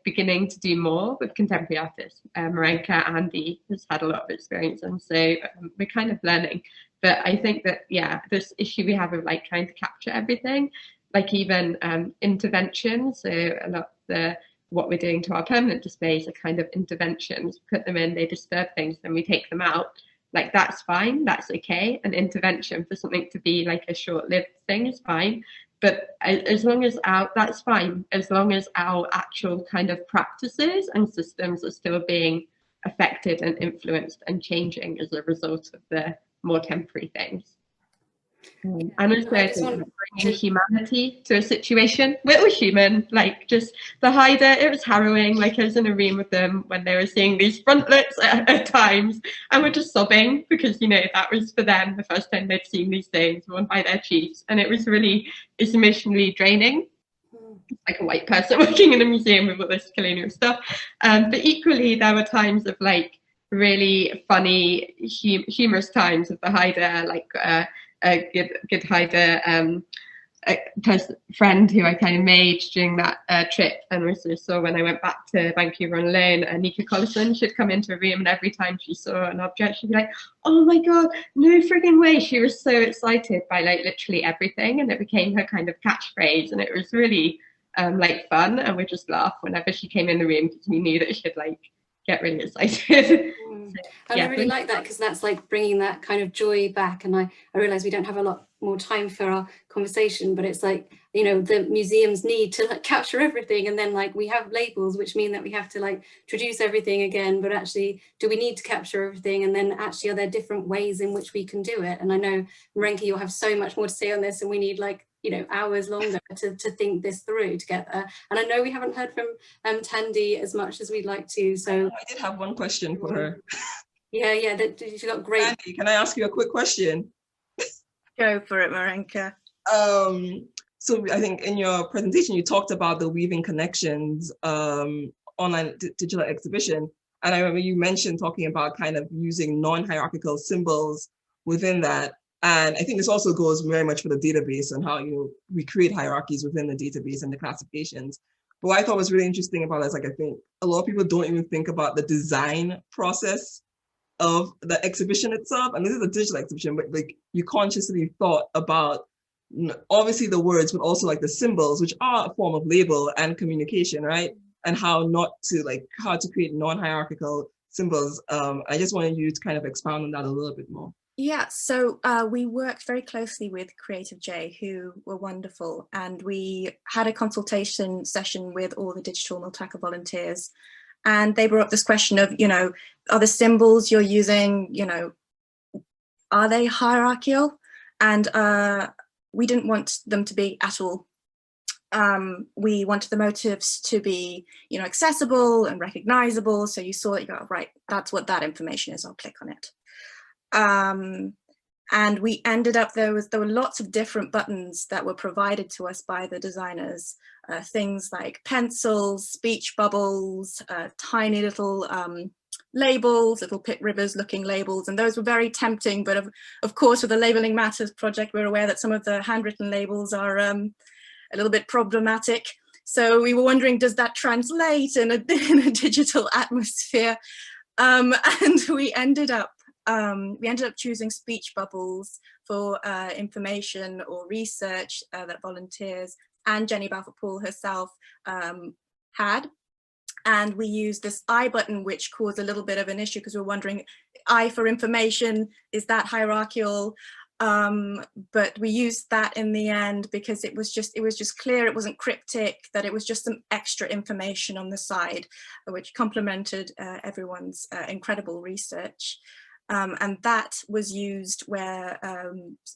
Speaker 3: beginning to do more with contemporary artists. Marenka, Andy has had a lot of experience, and so we're kind of learning. But I think that, this issue we have of like trying to capture everything, like even interventions, so a lot of what we're doing to our permanent displays are kind of interventions. Put them in, they disturb things, then we take them out. Like, that's fine, that's okay. An intervention for something to be like a short-lived thing is fine. But as long as that's fine, as long as our actual kind of practices and systems are still being affected and influenced and changing as a result of the more temporary things. And also bringing humanity to a situation. We're all human, like just the hider, it was harrowing. Like I was in a room with them when they were seeing these frontlets at times, and we're just sobbing because, you know, that was for them the first time they'd seen these things worn by their chiefs, and it's emotionally draining. Like a white person working in a museum with all this colonial stuff. But equally, there were times of like really funny, humorous times of the hider, like a good hider friend who I kind of made during that trip, and also saw when I went back to Vancouver on loan, Nika Collison. She'd come into a room, and every time she saw an object, she'd be like, oh my god, no frigging way. She was so excited by like literally everything, and it became her kind of catchphrase, and it was really like fun, and we'd just laugh whenever she came in the room because we knew that she'd like get really excited.
Speaker 5: And I really like that, because that's like bringing that kind of joy back. And I realize we don't have a lot more time for our conversation, but it's like, you know, the museums need to like capture everything, and then like we have labels which mean that we have to like traduce everything again, but actually do we need to capture everything? And then actually are there different ways in which we can do it? And I know, Marenka, you'll have so much more to say on this, and we need like, you know, hours longer to think this through together. And I know we haven't heard from Tandy as much as we'd like to, so
Speaker 2: I did have one question for her.
Speaker 5: Yeah, she got great.
Speaker 2: Tandy, can I ask you a quick question?
Speaker 7: Go for it, Marenka.
Speaker 2: So I think in your presentation you talked about the weaving connections online digital exhibition, and I remember you mentioned talking about kind of using non-hierarchical symbols within that. And I think this also goes very much for the database and how, you know, we create hierarchies within the database and the classifications. But what I thought was really interesting about it is, like, I think a lot of people don't even think about the design process of the exhibition itself. And this is a digital exhibition, but like you consciously thought about obviously the words, but also like the symbols, which are a form of label and communication, right? And how to create non-hierarchical symbols. I just wanted you to kind of expound on that a little bit more.
Speaker 6: Yeah, so we worked very closely with Creative J, who were wonderful, and we had a consultation session with all the digital Multaka volunteers, and they brought up this question of, you know, are the symbols you're using, you know, are they hierarchical? And we didn't want them to be at all. We wanted the motifs to be, you know, accessible and recognizable, so you saw it, you go, right, that's what that information is, I'll click on it. And we ended up, there were lots of different buttons that were provided to us by the designers, things like pencils, speech bubbles, tiny little labels, little Pitt Rivers looking labels, and those were very tempting. But of course, with the Labeling Matters project, we're aware that some of the handwritten labels are a little bit problematic. So we were wondering, does that translate in a digital atmosphere? And we ended up
Speaker 7: we ended up choosing speech bubbles for information or research that volunteers and Jenny Balfour-Poole herself had. And we used this I button, which caused a little bit of an issue because we were wondering, I for information, is that hierarchical? But we used that in the end because it was just clear, it wasn't cryptic, that it was just some extra information on the side, which complemented everyone's incredible research. And that was used where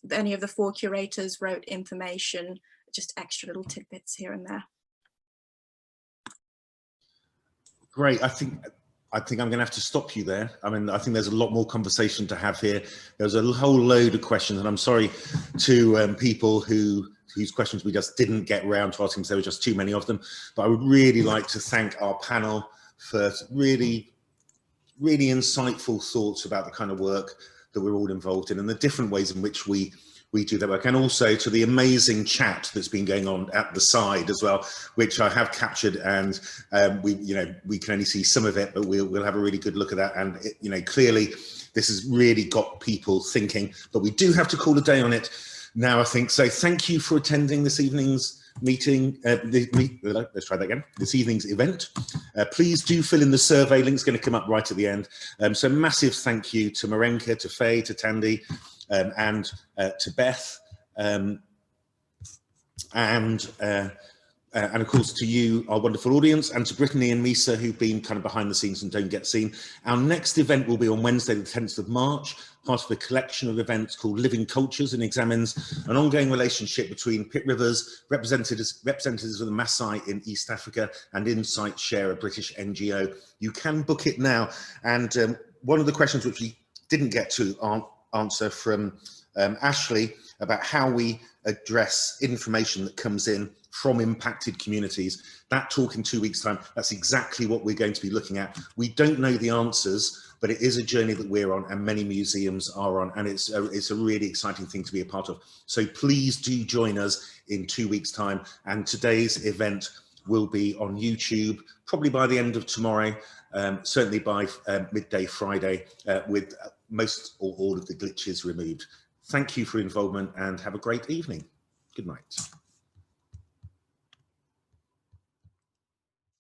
Speaker 7: any of the 4 curators wrote information, just extra little tidbits here and there.
Speaker 1: Great. I think I'm going to have to stop you there. I mean, I think there's a lot more conversation to have here. There's a whole load of questions, and I'm sorry to people whose questions we just didn't get around to asking because there were just too many of them. But I would really like to thank our panel for really insightful thoughts about the kind of work that we're all involved in and the different ways in which we do that work, and also to the amazing chat that's been going on at the side as well, which I have captured, and we can only see some of it, but we'll have a really good look at that. And clearly this has really got people thinking, but we do have to call a day on it now, I think. So thank you for attending this evening's meeting. Let's try that again. This evening's event. Please do fill in the survey. Link's going to come up right at the end. So massive thank you to Marenka, to Faye, to Tandy, and to Beth, and of course to you, our wonderful audience, and to Brittany and Misa, who've been kind of behind the scenes and don't get seen. Our next event will be on Wednesday, the 10th of March, part of a collection of events called Living Cultures, and examines an ongoing relationship between Pitt Rivers, representatives of the Maasai in East Africa, and Insight Share, a British NGO. You can book it now. And one of the questions which we didn't get to answer from Ashley about how we address information that comes in from impacted communities. That talk in 2 weeks' time, that's exactly what we're going to be looking at. We don't know the answers, but it is a journey that we're on and many museums are on, and it's a really exciting thing to be a part of. So please do join us in 2 weeks' time, and today's event will be on YouTube, probably by the end of tomorrow, certainly by midday Friday, with most or all of the glitches removed. Thank you for your involvement and have a great evening. Good night.